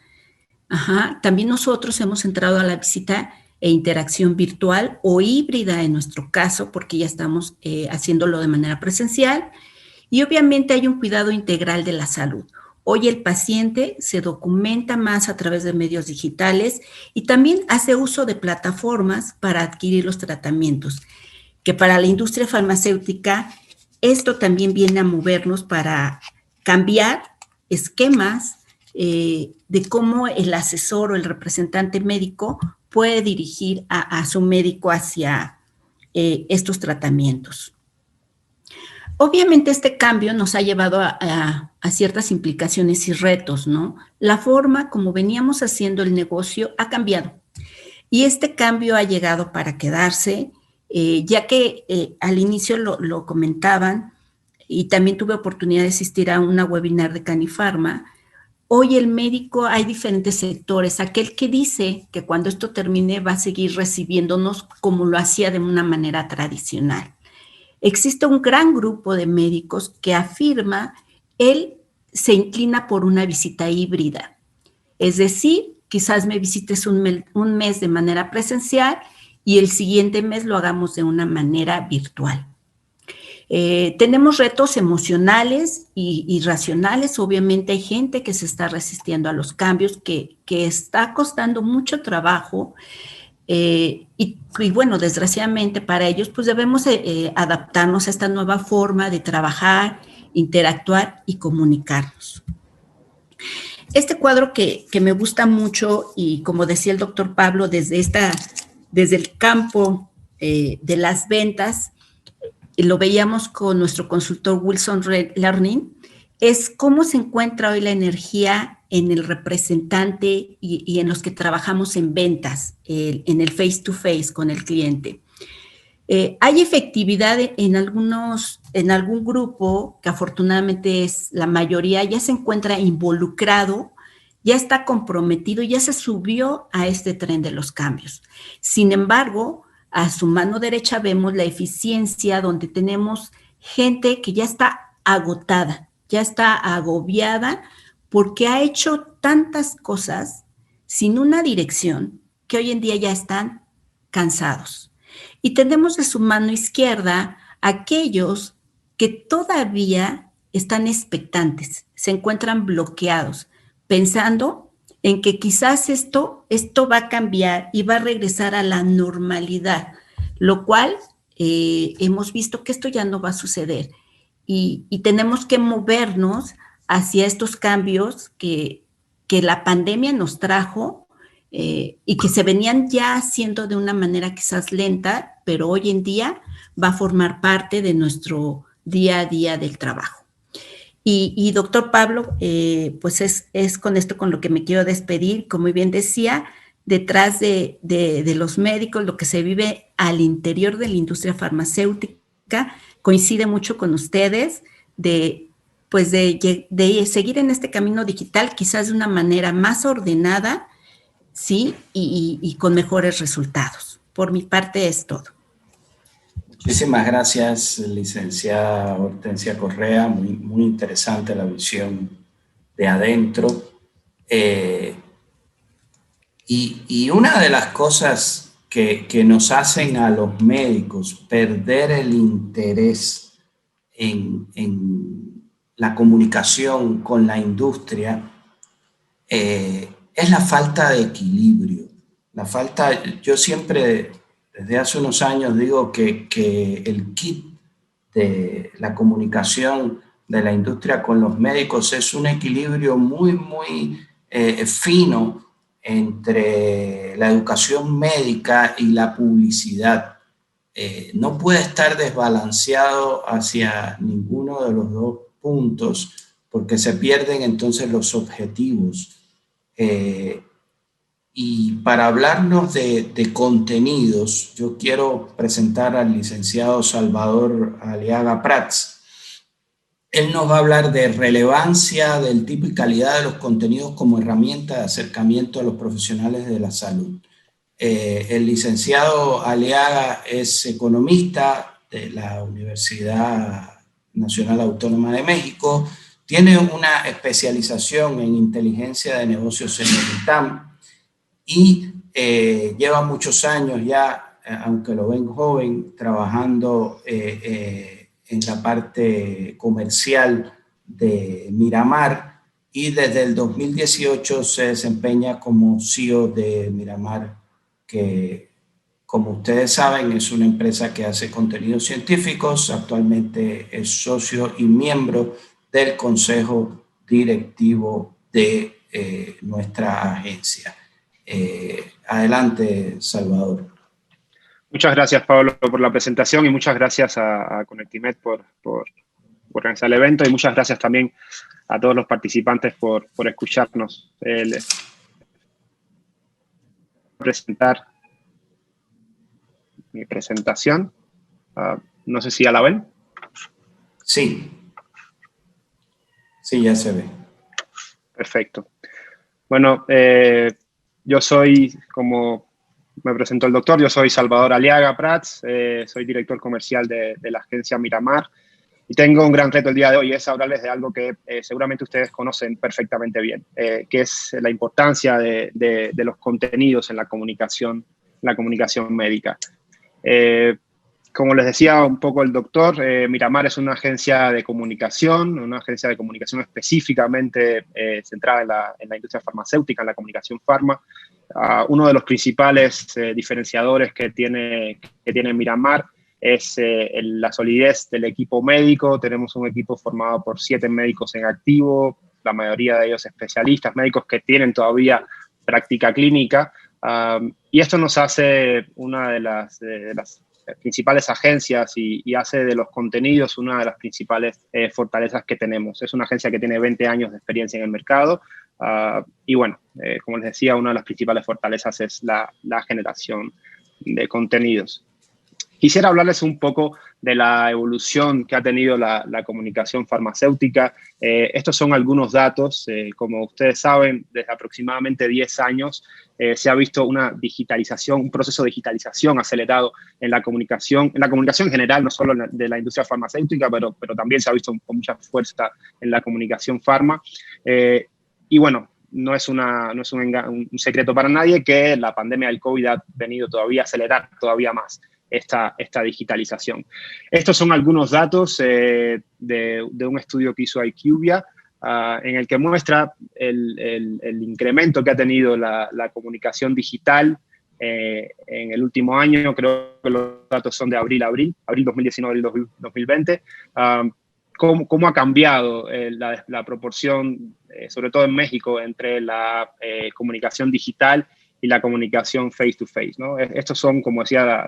También nosotros hemos entrado a la visita e interacción virtual o híbrida en nuestro caso, porque ya estamos haciéndolo de manera presencial. Y obviamente hay un cuidado integral de la salud. Hoy el paciente se documenta más a través de medios digitales y también hace uso de plataformas para adquirir los tratamientos, que para la industria farmacéutica esto también viene a movernos para cambiar esquemas de cómo el asesor o el representante médico puede dirigir a su médico hacia estos tratamientos. Obviamente este cambio nos ha llevado a ciertas implicaciones y retos, ¿no? La forma como veníamos haciendo el negocio ha cambiado y este cambio ha llegado para quedarse, ya que al inicio lo comentaban y también tuve oportunidad de asistir a una webinar de Canifarma. Hoy el médico, hay diferentes sectores, aquel que dice que cuando esto termine va a seguir recibiéndonos como lo hacía de una manera tradicional. Existe un gran grupo de médicos que afirma, él se inclina por una visita híbrida. Es decir, quizás me visites un mes de manera presencial y el siguiente mes lo hagamos de una manera virtual. Tenemos retos emocionales y racionales. Obviamente hay gente que se está resistiendo a los cambios, que está costando mucho trabajo. Y bueno, desgraciadamente para ellos, pues debemos adaptarnos a esta nueva forma de trabajar, interactuar y comunicarnos. Este cuadro que me gusta mucho y como decía el doctor Pablo, desde el campo de las ventas, lo veíamos con nuestro consultor Wilson Learning, es cómo se encuentra hoy la energía en el representante y en los que trabajamos en ventas, en el face to face con el cliente. Hay efectividad en algún grupo que afortunadamente es la mayoría, ya se encuentra involucrado, ya está comprometido, ya se subió a este tren de los cambios. Sin embargo, a su mano derecha vemos la eficiencia donde tenemos gente que ya está agotada, ya está agobiada porque ha hecho tantas cosas sin una dirección que hoy en día ya están cansados. Y tenemos de su mano izquierda aquellos que todavía están expectantes, se encuentran bloqueados, pensando en que quizás esto va a cambiar y va a regresar a la normalidad, lo cual hemos visto que esto ya no va a suceder. Y tenemos que movernos hacia estos cambios que la pandemia nos trajo y que se venían ya haciendo de una manera quizás lenta, pero hoy en día va a formar parte de nuestro día a día del trabajo. Y doctor Pablo, pues es con esto con lo que me quiero despedir. Como bien decía, detrás de los médicos, lo que se vive al interior de la industria farmacéutica, coincide mucho con ustedes de seguir en este camino digital, quizás de una manera más ordenada, ¿sí? Y con mejores resultados. Por mi parte es todo. Muchísimas gracias, licenciada Hortensia Correa. Muy interesante la visión de adentro. Y una de las cosas que nos hacen a los médicos perder el interés en la comunicación con la industria es la falta de equilibrio. Yo siempre, desde hace unos años, digo que el kit de la comunicación de la industria con los médicos es un equilibrio muy fino entre la educación médica y la publicidad. No puede estar desbalanceado hacia ninguno de los dos puntos porque se pierden entonces los objetivos. Y para hablarnos de contenidos, yo quiero presentar al licenciado Salvador Aliaga Prats. Él nos va a hablar de relevancia del tipo y calidad de los contenidos como herramienta de acercamiento a los profesionales de la salud. El licenciado Aliaga es economista de la Universidad Nacional Autónoma de México, tiene una especialización en inteligencia de negocios en el ITAM y lleva muchos años ya, aunque lo ven joven, trabajando en la parte comercial de Miramar y desde el 2018 se desempeña como CEO de Miramar, que como ustedes saben es una empresa que hace contenidos científicos. Actualmente es socio y miembro del consejo directivo de nuestra agencia. Adelante, Salvador. Muchas gracias, Pablo, por la presentación y muchas gracias a Conectimed por organizar el evento y muchas gracias también a todos los participantes por escucharnos. Presentar mi presentación. No sé si ya la ven. Sí. Sí, ya se ve. Perfecto. Bueno, yo soy, como me presentó el doctor, yo soy Salvador Aliaga Prats, soy director comercial de la agencia Miramar y tengo un gran reto el día de hoy, es hablarles de algo que seguramente ustedes conocen perfectamente bien, que es la importancia de los contenidos en la comunicación médica. Como les decía un poco el doctor, Miramar es una agencia de comunicación específicamente centrada en la industria farmacéutica, en la comunicación farma. Uno de los principales diferenciadores que tiene Miramar es la solidez del equipo médico. Tenemos un equipo formado por 7 médicos en activo, la mayoría de ellos especialistas, médicos que tienen todavía práctica clínica. Y esto nos hace una de las principales agencias y hace de los contenidos una de las principales fortalezas que tenemos. Es una agencia que tiene 20 años de experiencia en el mercado y bueno, como les decía, una de las principales fortalezas es la generación de contenidos. Quisiera hablarles un poco de la evolución que ha tenido la comunicación farmacéutica. Estos son algunos datos. Como ustedes saben, desde aproximadamente 10 años se ha visto una digitalización, un proceso de digitalización acelerado en la comunicación en general, no solo de la industria farmacéutica, pero también se ha visto con mucha fuerza en la comunicación farma. Y bueno, no es un secreto para nadie que la pandemia del COVID ha venido todavía a acelerar todavía más esta digitalización. Estos son algunos datos de un estudio que hizo IQVIA, en el que muestra el incremento que ha tenido la comunicación digital en el último año. Creo que los datos son de abril 2019, abril 2020. Cómo ha cambiado la proporción, sobre todo en México, entre la comunicación digital y la comunicación face-to-face, ¿no? Estos son, como decía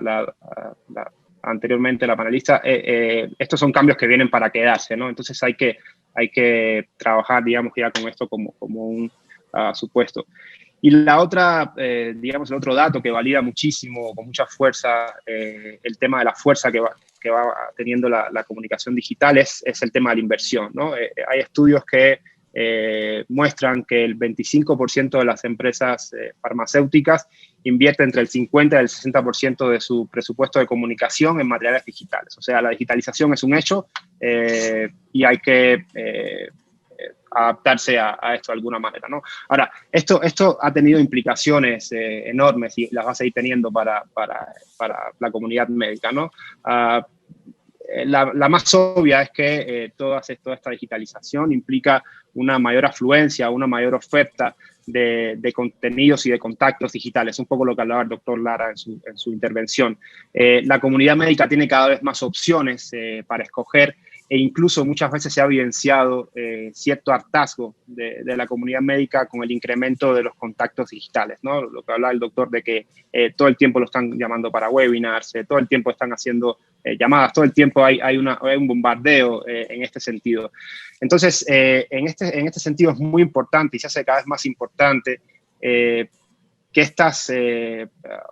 anteriormente la panelista, estos son cambios que vienen para quedarse, ¿no? Entonces hay que trabajar, digamos, ya con esto como un supuesto. Y la otra, digamos, el otro dato que valida muchísimo, con mucha fuerza, el tema de la fuerza que va teniendo la comunicación digital es el tema de la inversión, ¿no? Hay estudios que muestran que el 25% de las empresas farmacéuticas invierte entre el 50 y el 60% de su presupuesto de comunicación en materiales digitales. O sea, la digitalización es un hecho y hay que adaptarse a esto de alguna manera, ¿no? Ahora, esto ha tenido implicaciones enormes y las va a seguir teniendo para la comunidad médica, ¿no? La más obvia es que toda esta digitalización implica una mayor afluencia, una mayor oferta de contenidos y de contactos digitales, un poco lo que hablaba el doctor Lara en su intervención. La comunidad médica tiene cada vez más opciones para escoger, e incluso muchas veces se ha evidenciado cierto hartazgo de la comunidad médica con el incremento de los contactos digitales, ¿no? Lo que hablaba el doctor de que todo el tiempo lo están llamando para webinars, todo el tiempo están haciendo llamadas, todo el tiempo hay un bombardeo en este sentido. Entonces, en este sentido es muy importante y se hace cada vez más importante que estas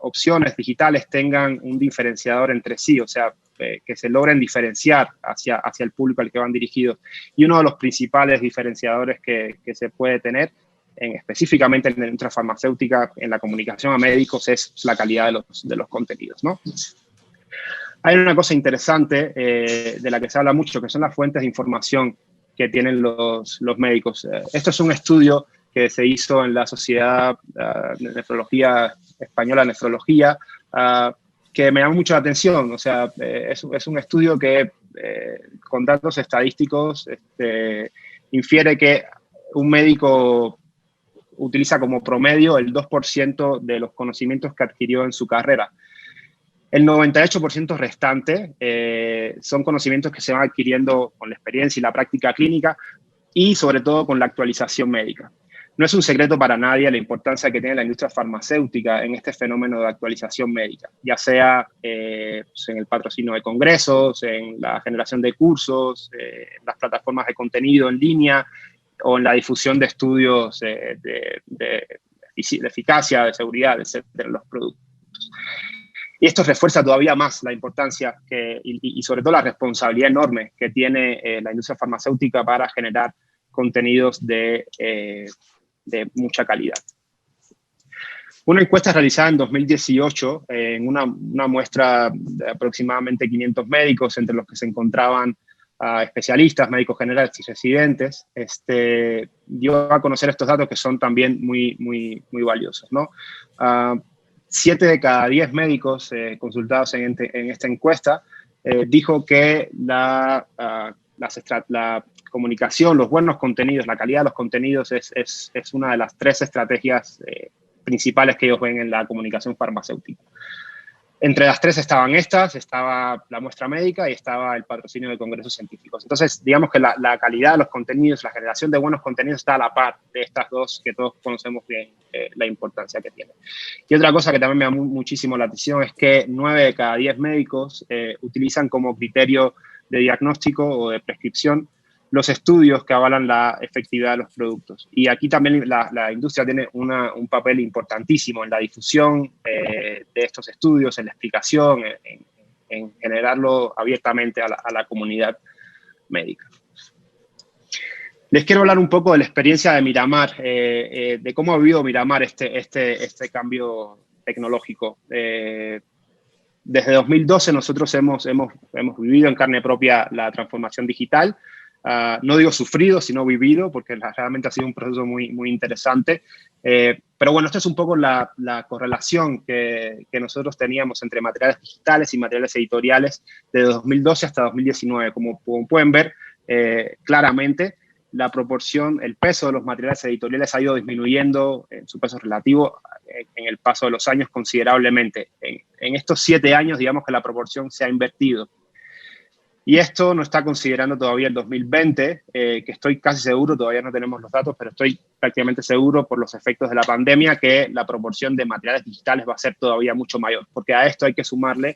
opciones digitales tengan un diferenciador entre sí, o sea, que se logren diferenciar hacia el público al que van dirigidos. Y uno de los principales diferenciadores que se puede tener, específicamente en la industria farmacéutica, en la comunicación a médicos, es la calidad de los contenidos, ¿no? Hay una cosa interesante de la que se habla mucho, que son las fuentes de información que tienen los médicos. Esto es un estudio que se hizo en la Sociedad de Nefrología Española, Nefrología, que me llama mucho la atención. O sea, es un estudio que con datos estadísticos infiere que un médico utiliza como promedio el 2% de los conocimientos que adquirió en su carrera. El 98% restante son conocimientos que se van adquiriendo con la experiencia y la práctica clínica y sobre todo con la actualización médica. No es un secreto para nadie la importancia que tiene la industria farmacéutica en este fenómeno de actualización médica, ya sea en el patrocinio de congresos, en la generación de cursos, en las plataformas de contenido en línea o en la difusión de estudios de eficacia, de seguridad, etcétera, en los productos. Y esto refuerza todavía más la importancia y sobre todo la responsabilidad enorme que tiene la industria farmacéutica para generar contenidos de mucha calidad. Una encuesta realizada en 2018 en una muestra de aproximadamente 500 médicos, entre los que se encontraban especialistas, médicos generales y residentes, dio a conocer estos datos que son también muy, muy, muy valiosos, ¿no? 7 de cada 10 médicos consultados en esta encuesta dijo que la comunicación, los buenos contenidos, la calidad de los contenidos es una de las 3 estrategias principales que ellos ven en la comunicación farmacéutica. Entre las 3 estaba la muestra médica y estaba el patrocinio de congresos científicos. Entonces, digamos que la calidad de los contenidos, la generación de buenos contenidos está a la par de estas dos que todos conocemos bien la importancia que tienen. Y otra cosa que también me llama muchísimo la atención es que 9 de cada 10 médicos utilizan como criterio de diagnóstico o de prescripción los estudios que avalan la efectividad de los productos. Y aquí también la industria tiene un papel importantísimo en la difusión de estos estudios, en la explicación, en generarlo abiertamente a la comunidad médica. Les quiero hablar un poco de la experiencia de Miramar, de cómo ha vivido Miramar este cambio tecnológico. Desde 2012 nosotros hemos vivido en carne propia la transformación digital. No digo sufrido, sino vivido, porque realmente ha sido un proceso muy, muy interesante. Pero bueno, esta es un poco la correlación que nosotros teníamos entre materiales digitales y materiales editoriales de 2012 hasta 2019. Como pueden ver claramente, la proporción, el peso de los materiales editoriales ha ido disminuyendo en su peso relativo en el paso de los años considerablemente. En estos 7 años, digamos que la proporción se ha invertido. Y esto no está considerando todavía el 2020, que estoy casi seguro, todavía no tenemos los datos, pero estoy prácticamente seguro por los efectos de la pandemia que la proporción de materiales digitales va a ser todavía mucho mayor, porque a esto hay que sumarle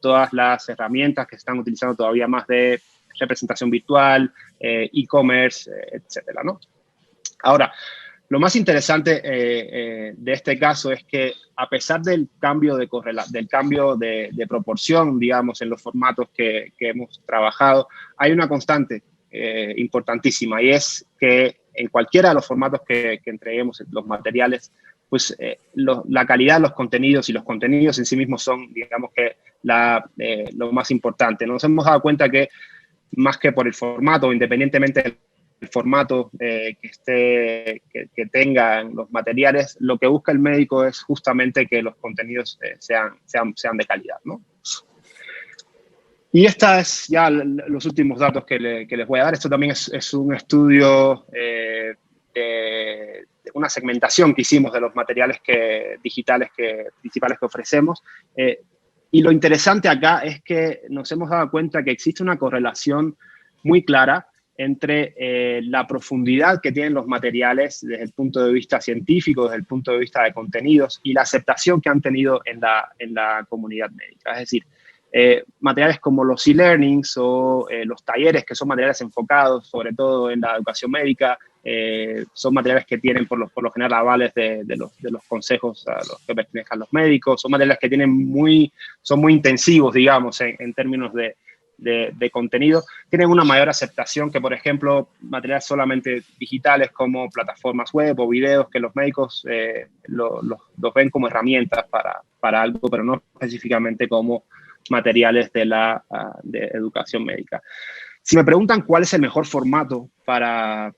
todas las herramientas que se están utilizando todavía más de representación virtual, e-commerce, etcétera, ¿no? Ahora, lo más interesante de este caso es que a pesar del cambio de proporción, digamos, en los formatos que hemos trabajado, hay una constante importantísima, y es que en cualquiera de los formatos que entreguemos los materiales, pues la calidad de los contenidos y los contenidos en sí mismos son, digamos que, lo más importante. Nos hemos dado cuenta que más que por el formato, independientemente del formato que tengan los materiales, lo que busca el médico es justamente que los contenidos sean de calidad, ¿no? Y esta es ya los últimos datos que les voy a dar. Esto también es un estudio de una segmentación que hicimos de los materiales digitales principales que ofrecemos. Y lo interesante acá es que nos hemos dado cuenta que existe una correlación muy clara entre la profundidad que tienen los materiales desde el punto de vista científico, desde el punto de vista de contenidos, y la aceptación que han tenido en la comunidad médica. Es decir, materiales como los e-learnings o los talleres, que son materiales enfocados sobre todo en la educación médica, son materiales que tienen por lo general avales de los consejos a los que pertenecen los médicos, son materiales que son muy intensivos, digamos, en términos de contenido, tienen una mayor aceptación que, por ejemplo, materiales solamente digitales como plataformas web o videos que los médicos los ven como herramientas para algo, pero no específicamente como materiales de educación médica. Si me preguntan cuál es el mejor formato para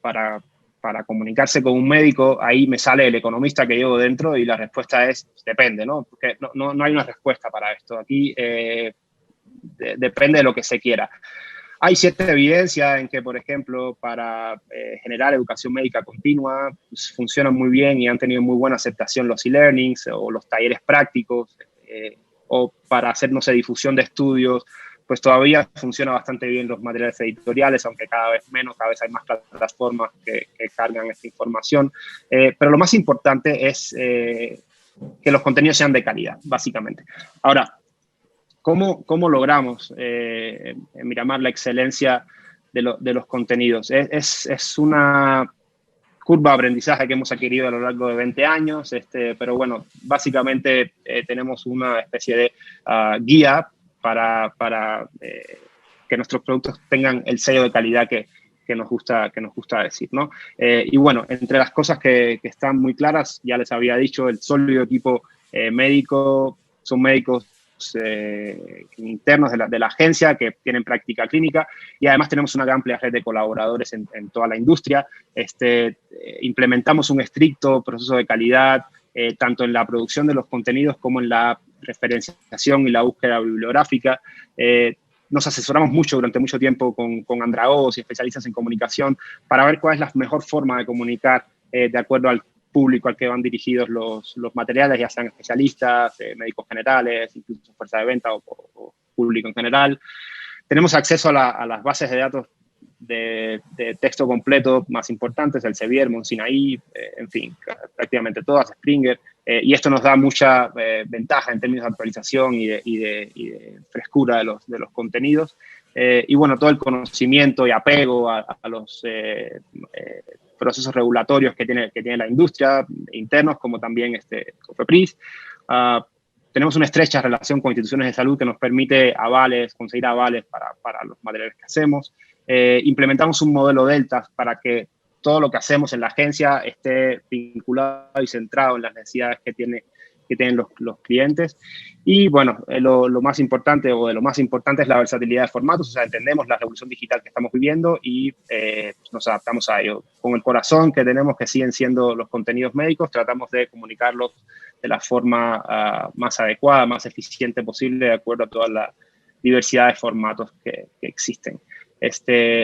comunicarse con un médico, ahí me sale el economista que llevo dentro, y la respuesta es depende, ¿no? Porque no hay una respuesta para esto. Aquí depende de lo que se quiera. Hay cierta evidencia en que, por ejemplo, para generar educación médica continua, pues, funcionan muy bien y han tenido muy buena aceptación los e-learnings o los talleres prácticos, o para hacer, no sé, difusión de estudios, pues todavía funciona bastante bien los materiales editoriales, aunque cada vez menos, cada vez hay más plataformas que cargan esta información. Pero lo más importante es que los contenidos sean de calidad, básicamente. Ahora, ¿cómo logramos en Miramar la excelencia de los contenidos? Es una curva de aprendizaje que hemos adquirido a lo largo de 20 años, pero bueno, básicamente tenemos una especie de guía para que nuestros productos tengan el sello de calidad que nos gusta decir, ¿no? Y bueno, entre las cosas que están muy claras, ya les había dicho, el sólido equipo médico, son médicos internos de la agencia que tienen práctica clínica, y además tenemos una amplia red de colaboradores en toda la industria. Implementamos un estricto proceso de calidad, tanto en la producción de los contenidos como en la referenciación y la búsqueda bibliográfica. Nos asesoramos mucho durante mucho tiempo con andragogos y especialistas en comunicación para ver cuál es la mejor forma de comunicar de acuerdo al público al que van dirigidos los materiales, ya sean especialistas, médicos generales, incluso fuerza de venta o público en general. Tenemos acceso a las bases de datos de texto completo más importantes, el Sevier, Monsinaí, en fin, prácticamente todas, Springer, y esto nos da mucha ventaja en términos de actualización y de frescura de los contenidos. Y bueno, todo el conocimiento y apego a los procesos regulatorios que tiene la industria, internos como también COFEPRIS. tenemos una estrecha relación con instituciones de salud que nos permite conseguir avales para los materiales que hacemos. Implementamos un modelo Delta para que todo lo que hacemos en la agencia esté vinculado y centrado en las necesidades que tienen los clientes. Y bueno, lo más importante o de lo más importante es la versatilidad de formatos, o sea, entendemos la revolución digital que estamos viviendo y nos adaptamos a ello. Con el corazón que tenemos, que siguen siendo los contenidos médicos, tratamos de comunicarlos de la forma más adecuada, más eficiente posible, de acuerdo a toda la diversidad de formatos que existen.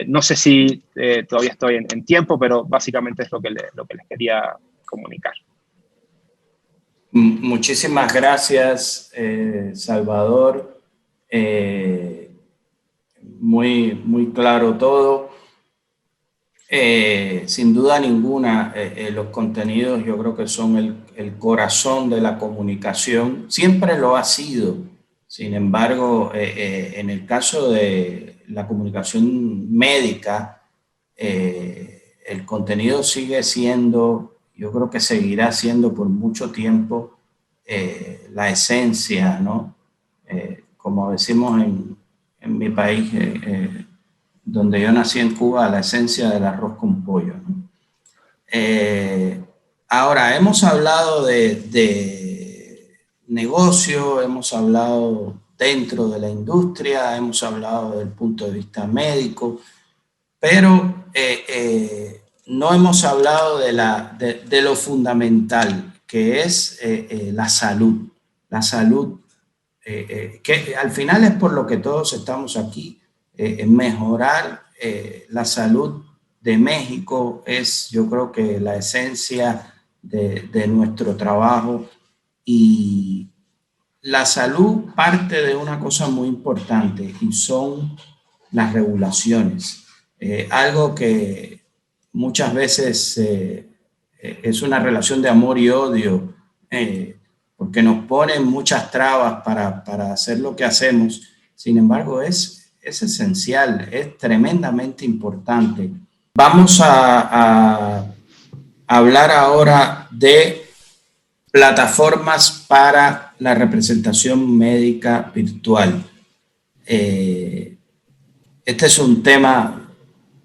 No sé si todavía estoy en tiempo, pero básicamente es lo que les quería comunicar. Muchísimas gracias, Salvador. Muy claro todo. Sin duda ninguna, los contenidos yo creo que son el corazón de la comunicación. Siempre lo ha sido. Sin embargo, en el caso de la comunicación médica, el contenido sigue siendo, yo creo que seguirá siendo por mucho tiempo la esencia, ¿no? Como decimos en mi país, donde yo nací en Cuba, la esencia del arroz con pollo, ¿no? Ahora, hemos hablado de negocio, hemos hablado dentro de la industria, hemos hablado desde el punto de vista médico, pero no hemos hablado de lo fundamental, que es la salud. La salud, que al final es por lo que todos estamos aquí. Mejorar la salud de México es, yo creo que la esencia de nuestro trabajo, y la salud parte de una cosa muy importante y son las regulaciones. Algo que muchas veces es una relación de amor y odio, porque nos ponen muchas trabas para hacer lo que hacemos. Sin embargo, es esencial, es tremendamente importante. Vamos a hablar ahora de plataformas para la representación médica virtual. Este es un tema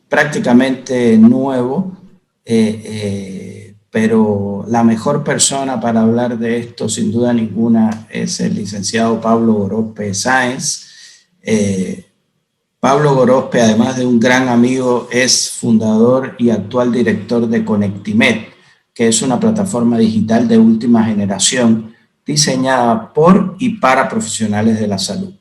prácticamente nuevo, pero la mejor persona para hablar de esto, sin duda ninguna, es el licenciado Pablo Gorospe Sáenz. Pablo Gorospe, además de un gran amigo, es fundador y actual director de Conectimed, que es una plataforma digital de última generación diseñada por y para profesionales de la salud.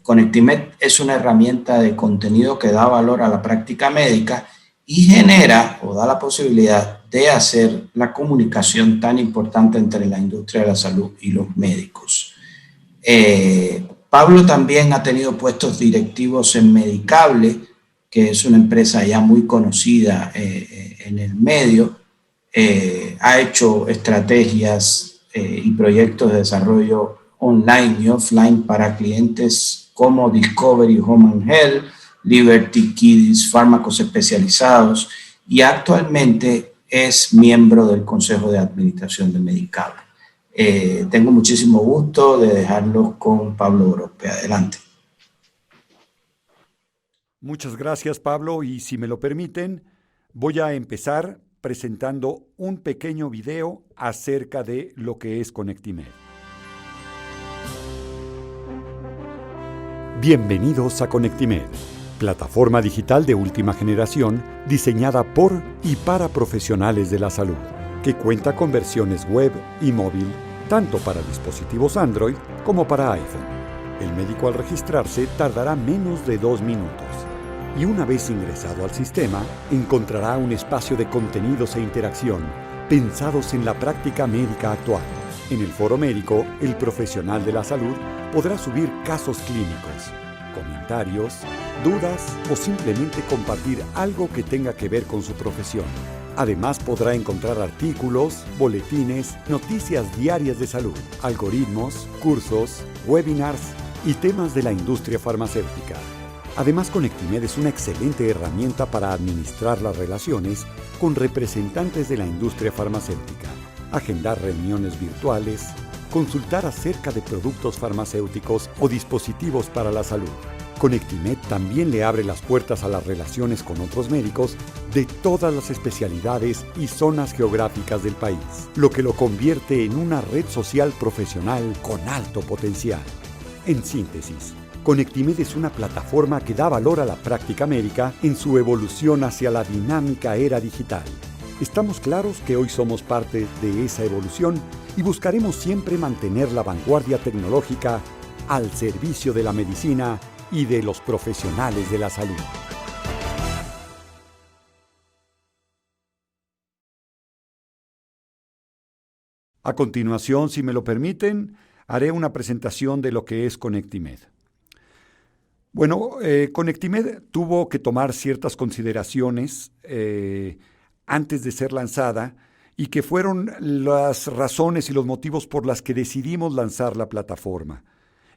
Conectimed es una herramienta de contenido que da valor a la práctica médica y genera o da la posibilidad de hacer la comunicación tan importante entre la industria de la salud y los médicos. Pablo también ha tenido puestos directivos en Medicable, que es una empresa ya muy conocida en el medio. Ha hecho estrategias y proyectos de desarrollo online y offline para clientes como Discovery Home and Health, Liberty Kids, fármacos especializados, y actualmente es miembro del Consejo de Administración de Medicable. Tengo muchísimo gusto de dejarlos con Pablo Gorospe. Adelante. Muchas gracias, Pablo, y si me lo permiten, voy a empezar presentando un pequeño video acerca de lo que es Conectimed. Bienvenidos a Conectimed, plataforma digital de última generación diseñada por y para profesionales de la salud, que cuenta con versiones web y móvil, tanto para dispositivos Android como para iPhone. El médico al registrarse tardará menos de 2 minutos y una vez ingresado al sistema encontrará un espacio de contenidos e interacción pensados en la práctica médica actual. En el foro médico, el profesional de la salud podrá subir casos clínicos, comentarios, dudas o simplemente compartir algo que tenga que ver con su profesión. Además, podrá encontrar artículos, boletines, noticias diarias de salud, algoritmos, cursos, webinars y temas de la industria farmacéutica. Además, Conectimed es una excelente herramienta para administrar las relaciones con representantes de la industria farmacéutica, agendar reuniones virtuales, consultar acerca de productos farmacéuticos o dispositivos para la salud. Conectimed también le abre las puertas a las relaciones con otros médicos de todas las especialidades y zonas geográficas del país, lo que lo convierte en una red social profesional con alto potencial. En síntesis, Conectimed es una plataforma que da valor a la práctica médica en su evolución hacia la dinámica era digital. Estamos claros que hoy somos parte de esa evolución y buscaremos siempre mantener la vanguardia tecnológica al servicio de la medicina y de los profesionales de la salud. A continuación, si me lo permiten, haré una presentación de lo que es Conectimed. Bueno, Conectimed tuvo que tomar ciertas consideraciones antes de ser lanzada y que fueron las razones y los motivos por las que decidimos lanzar la plataforma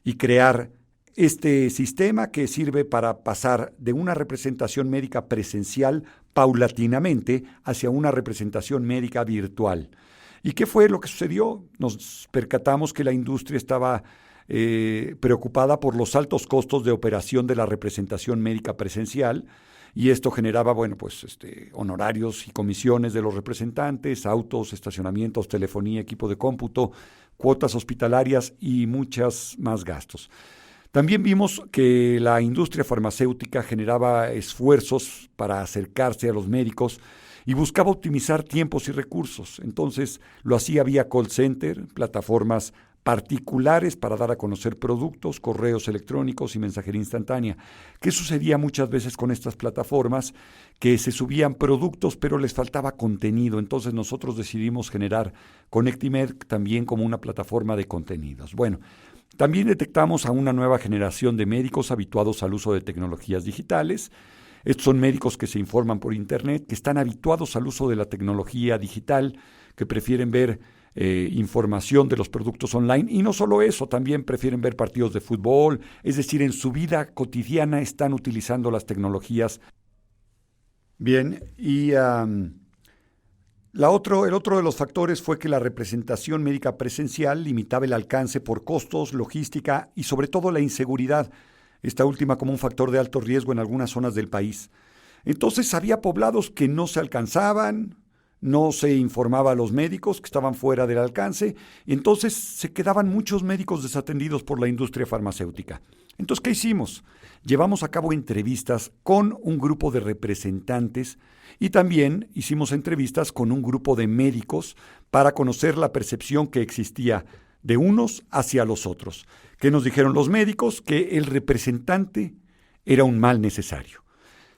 y crear este sistema que sirve para pasar de una representación médica presencial paulatinamente hacia una representación médica virtual. ¿Y qué fue lo que sucedió? Nos percatamos que la industria estaba preocupada por los altos costos de operación de la representación médica presencial, y esto generaba, honorarios y comisiones de los representantes, autos, estacionamientos, telefonía, equipo de cómputo, cuotas hospitalarias y muchos más gastos. También vimos que la industria farmacéutica generaba esfuerzos para acercarse a los médicos y buscaba optimizar tiempos y recursos. Entonces lo hacía vía call center, plataformas particulares para dar a conocer productos, correos electrónicos y mensajería instantánea. ¿Qué sucedía muchas veces con estas plataformas? Que se subían productos, pero les faltaba contenido. Entonces nosotros decidimos generar Conectimed también como una plataforma de contenidos. Bueno, también detectamos a una nueva generación de médicos habituados al uso de tecnologías digitales. Estos son médicos que se informan por Internet, que están habituados al uso de la tecnología digital, que prefieren ver información de los productos online, y no solo eso, también prefieren ver partidos de fútbol, es decir, en su vida cotidiana están utilizando las tecnologías. Bien, y el otro de los factores fue que la representación médica presencial limitaba el alcance por costos, logística y sobre todo la inseguridad, esta última como un factor de alto riesgo en algunas zonas del país. Entonces había poblados que no se alcanzaban, no se informaba a los médicos que estaban fuera del alcance, y entonces se quedaban muchos médicos desatendidos por la industria farmacéutica. Entonces, ¿qué hicimos? Llevamos a cabo entrevistas con un grupo de representantes y también hicimos entrevistas con un grupo de médicos para conocer la percepción que existía de unos hacia los otros. ¿Qué nos dijeron los médicos? Que el representante era un mal necesario,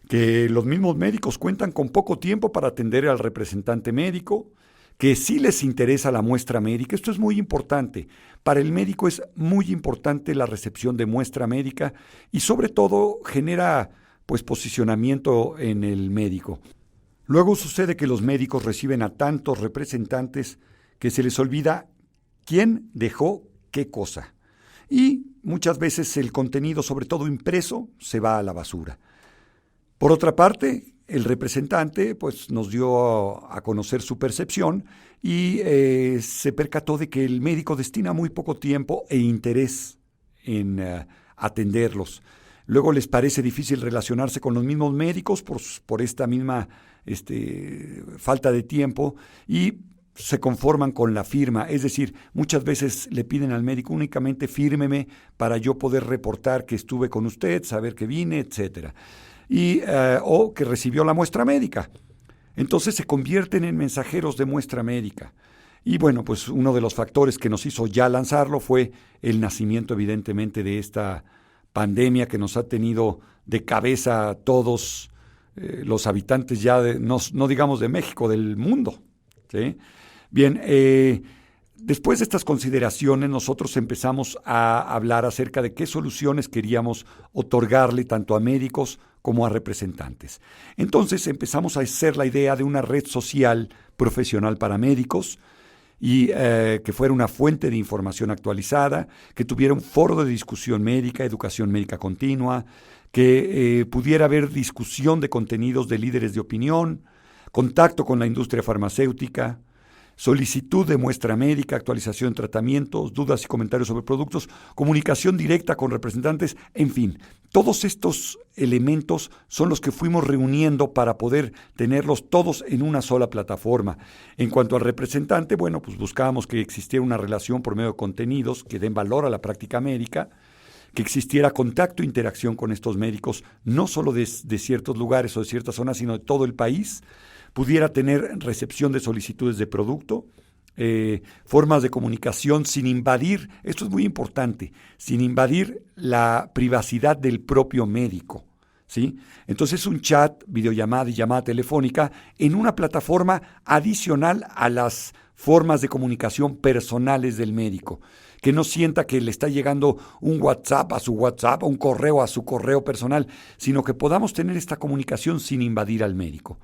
que los mismos médicos cuentan con poco tiempo para atender al representante médico, que sí les interesa la muestra médica. Esto es muy importante. Para el médico es muy importante la recepción de muestra médica y sobre todo genera posicionamiento en el médico. Luego sucede que los médicos reciben a tantos representantes que se les olvida quién dejó qué cosa. Y muchas veces el contenido, sobre todo impreso, se va a la basura. Por otra parte, el representante nos dio a conocer su percepción y se percató de que el médico destina muy poco tiempo e interés en atenderlos. Luego les parece difícil relacionarse con los mismos médicos por esta misma falta de tiempo y se conforman con la firma. Es decir, muchas veces le piden al médico únicamente fírmeme para yo poder reportar que estuve con usted, saber que vine, etcétera. O que recibió la muestra médica. Entonces se convierten en mensajeros de muestra médica. Y bueno, uno de los factores que nos hizo ya lanzarlo fue el nacimiento, evidentemente, de esta pandemia que nos ha tenido de cabeza a todos los habitantes ya, no digamos de México, del mundo, ¿sí? Bien, después de estas consideraciones, nosotros empezamos a hablar acerca de qué soluciones queríamos otorgarle tanto a médicos como a representantes. Entonces empezamos a hacer la idea de una red social profesional para médicos y que fuera una fuente de información actualizada, que tuviera un foro de discusión médica, educación médica continua, que pudiera haber discusión de contenidos de líderes de opinión, contacto con la industria farmacéutica, solicitud de muestra médica, actualización de tratamientos, dudas y comentarios sobre productos, comunicación directa con representantes, en fin. Todos estos elementos son los que fuimos reuniendo para poder tenerlos todos en una sola plataforma. En cuanto al representante, bueno, pues buscábamos que existiera una relación por medio de contenidos que den valor a la práctica médica, que existiera contacto e interacción con estos médicos, no solo de ciertos lugares o de ciertas zonas, sino de todo el país, pudiera tener recepción de solicitudes de producto, formas de comunicación sin invadir, esto es muy importante, sin invadir la privacidad del propio médico, ¿sí? Entonces un chat, videollamada y llamada telefónica en una plataforma adicional a las formas de comunicación personales del médico, que no sienta que le está llegando un WhatsApp a su WhatsApp o un correo a su correo personal, sino que podamos tener esta comunicación sin invadir al médico.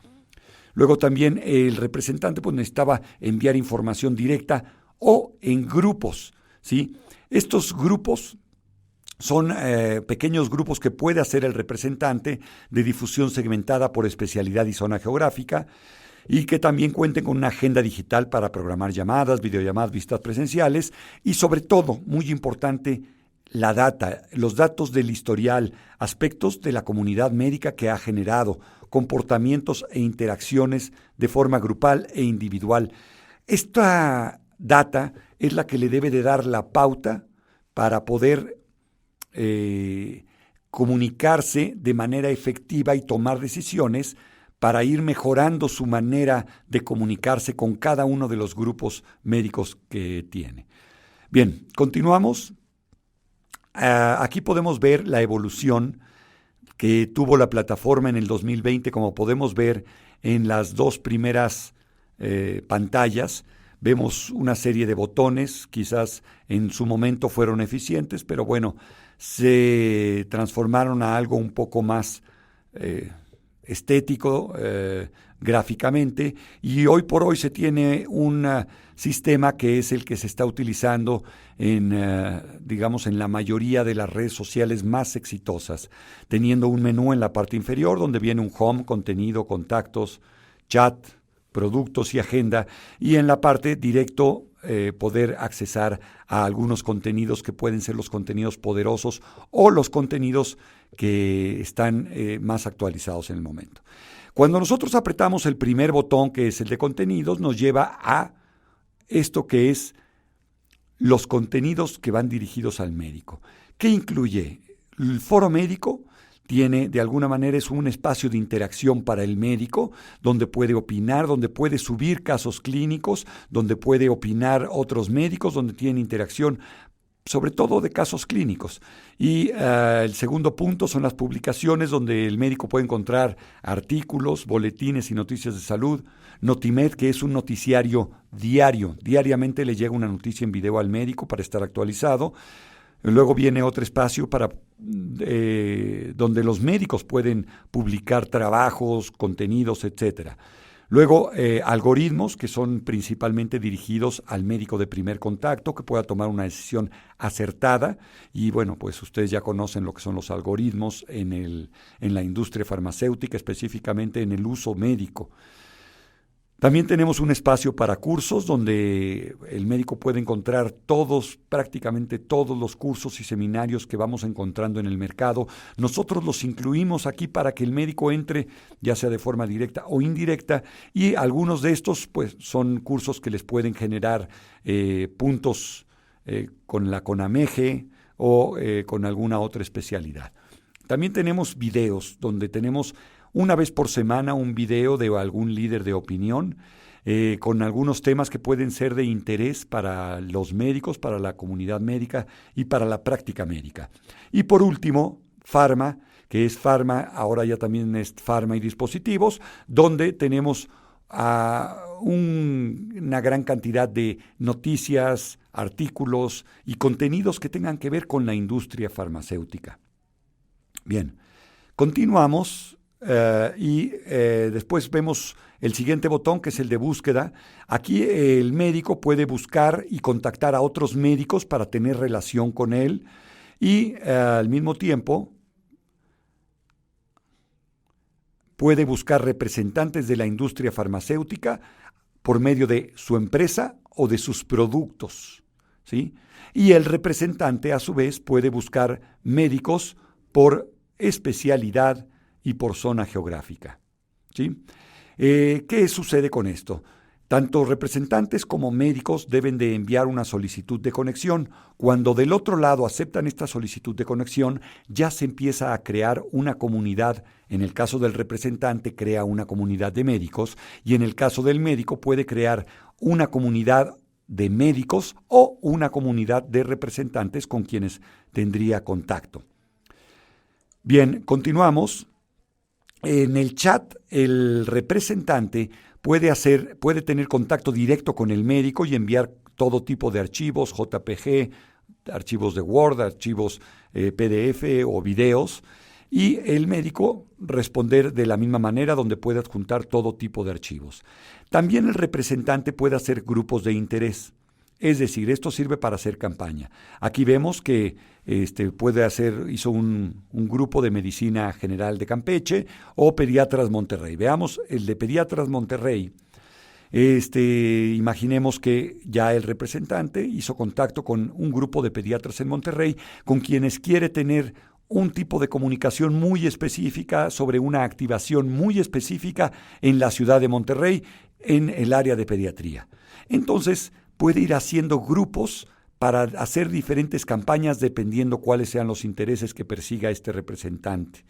Luego también el representante pues, necesitaba enviar información directa o en grupos, ¿sí? Estos grupos son pequeños grupos que puede hacer el representante de difusión segmentada por especialidad y zona geográfica y que también cuenten con una agenda digital para programar llamadas, videollamadas, visitas presenciales y sobre todo, muy importante, la data, los datos del historial, aspectos de la comunidad médica que ha generado, comportamientos e interacciones de forma grupal e individual. Esta data es la que le debe de dar la pauta para poder comunicarse de manera efectiva y tomar decisiones para ir mejorando su manera de comunicarse con cada uno de los grupos médicos que tiene. Bien, continuamos. Aquí podemos ver la evolución que tuvo la plataforma en el 2020, como podemos ver en las dos primeras pantallas. Vemos una serie de botones, quizás en su momento fueron eficientes, pero bueno, se transformaron a algo un poco más estético, gráficamente, y hoy por hoy se tiene un sistema que es el que se está utilizando en la mayoría de las redes sociales más exitosas, teniendo un menú en la parte inferior donde viene un home, contenido, contactos, chat, productos y agenda, y en la parte directo poder accesar a algunos contenidos que pueden ser los contenidos poderosos o los contenidos que están más actualizados en el momento. Cuando nosotros apretamos el primer botón, que es el de contenidos, nos lleva a esto que es los contenidos que van dirigidos al médico. ¿Qué incluye? El foro médico tiene, de alguna manera, es un espacio de interacción para el médico, donde puede opinar, donde puede subir casos clínicos, donde puede opinar otros médicos, donde tienen interacción, sobre todo de casos clínicos. Y el segundo punto son las publicaciones, donde el médico puede encontrar artículos, boletines y noticias de salud. Notimed, que es un noticiario diario. Diariamente le llega una noticia en video al médico para estar actualizado. Luego viene otro espacio para donde los médicos pueden publicar trabajos, contenidos, etcétera. Luego, algoritmos que son principalmente dirigidos al médico de primer contacto, que pueda tomar una decisión acertada. Y bueno, pues ustedes ya conocen lo que son los algoritmos en la industria farmacéutica, específicamente en el uso médico. También tenemos un espacio para cursos donde el médico puede encontrar prácticamente todos los cursos y seminarios que vamos encontrando en el mercado. Nosotros los incluimos aquí para que el médico entre, ya sea de forma directa o indirecta, y algunos de estos pues son cursos que les pueden generar puntos con la CONAMEGE o con alguna otra especialidad. También tenemos videos donde tenemos una vez por semana un video de algún líder de opinión con algunos temas que pueden ser de interés para los médicos, para la comunidad médica y para la práctica médica. Y por último, Pharma, que es Pharma, ahora ya también es Pharma y dispositivos, donde tenemos una gran cantidad de noticias, artículos y contenidos que tengan que ver con la industria farmacéutica. Bien, continuamos. Después vemos el siguiente botón, que es el de búsqueda. Aquí el médico puede buscar y contactar a otros médicos para tener relación con él y al mismo tiempo puede buscar representantes de la industria farmacéutica por medio de su empresa o de sus productos, ¿sí? Y el representante, a su vez, puede buscar médicos por especialidad y por zona geográfica, ¿sí? ¿Qué sucede con esto? Tanto representantes como médicos deben de enviar una solicitud de conexión. Cuando del otro lado aceptan esta solicitud de conexión, ya se empieza a crear una comunidad. En el caso del representante, crea una comunidad de médicos, y en el caso del médico puede crear una comunidad de médicos o una comunidad de representantes con quienes tendría contacto. Bien, continuamos. En el chat, el representante puede tener contacto directo con el médico y enviar todo tipo de archivos, JPG, archivos de Word, archivos PDF o videos, y el médico responder de la misma manera, donde puede adjuntar todo tipo de archivos. También el representante puede hacer grupos de interés. Es decir, esto sirve para hacer campaña. Aquí vemos que hizo un grupo de Medicina General de Campeche o Pediatras Monterrey. Veamos el de Pediatras Monterrey. Imaginemos que ya el representante hizo contacto con un grupo de pediatras en Monterrey con quienes quiere tener un tipo de comunicación muy específica sobre una activación muy específica en la ciudad de Monterrey, en el área de pediatría. Entonces, puede ir haciendo grupos para hacer diferentes campañas dependiendo cuáles sean los intereses que persiga este representante.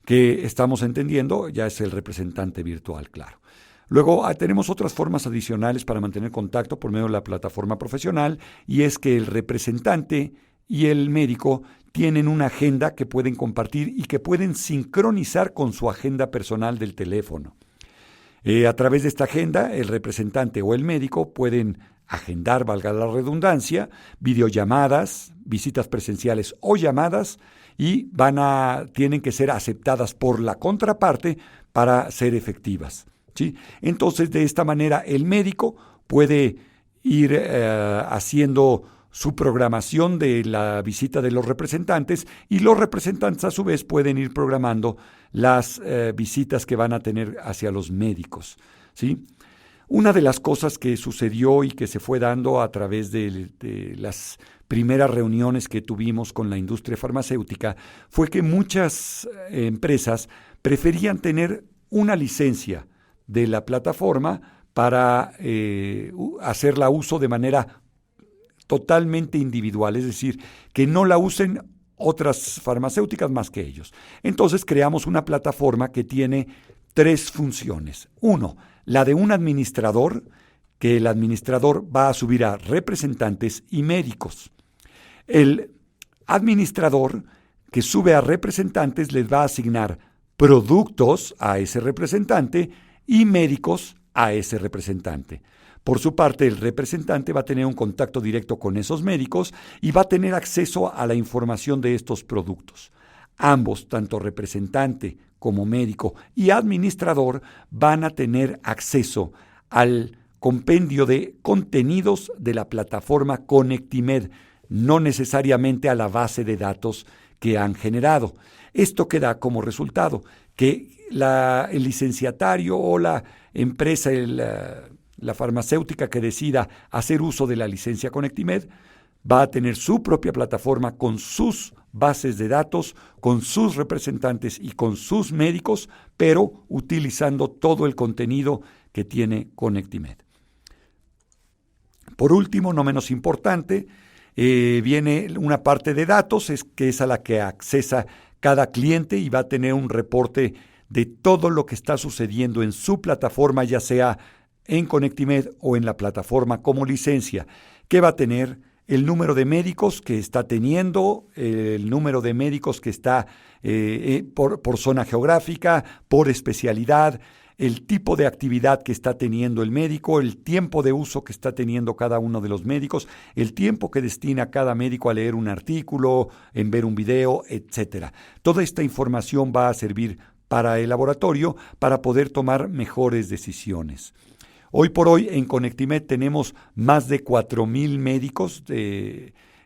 Que estamos entendiendo, ya es el representante virtual, claro. Luego tenemos otras formas adicionales para mantener contacto por medio de la plataforma profesional, y es que el representante y el médico tienen una agenda que pueden compartir y que pueden sincronizar con su agenda personal del teléfono. A través de esta agenda, el representante o el médico pueden agendar, valga la redundancia, videollamadas, visitas presenciales o llamadas, y tienen que ser aceptadas por la contraparte para ser efectivas, ¿sí? Entonces, de esta manera, el médico puede ir haciendo su programación de la visita de los representantes, y los representantes a su vez pueden ir programando las visitas que van a tener hacia los médicos, ¿sí? Una de las cosas que sucedió y que se fue dando a través de las primeras reuniones que tuvimos con la industria farmacéutica fue que muchas empresas preferían tener una licencia de la plataforma para hacerla uso de manera totalmente individual, es decir, que no la usen otras farmacéuticas más que ellos. Entonces creamos una plataforma que tiene 3 funciones. 1, la de un administrador, que el administrador va a subir a representantes y médicos. El administrador que sube a representantes les va a asignar productos a ese representante y médicos a ese representante. Por su parte, el representante va a tener un contacto directo con esos médicos y va a tener acceso a la información de estos productos. Ambos, tanto representante como médico y administrador, van a tener acceso al compendio de contenidos de la plataforma Conectimed, no necesariamente a la base de datos que han generado. Esto que da como resultado que el licenciatario o la empresa, la farmacéutica que decida hacer uso de la licencia Conectimed, va a tener su propia plataforma con sus bases de datos, con sus representantes y con sus médicos, pero utilizando todo el contenido que tiene Conectimed. Por último, no menos importante, viene una parte de datos, que es a la que accesa cada cliente, y va a tener un reporte de todo lo que está sucediendo en su plataforma, ya sea en Conectimed o en la plataforma como licencia, que va a tener el número de médicos que está teniendo, el número de médicos que está por zona geográfica, por especialidad, el tipo de actividad que está teniendo el médico, el tiempo de uso que está teniendo cada uno de los médicos, el tiempo que destina cada médico a leer un artículo, en ver un video, etcétera. Toda esta información va a servir para el laboratorio para poder tomar mejores decisiones. Hoy por hoy en Conectimed tenemos más de 4,000 médicos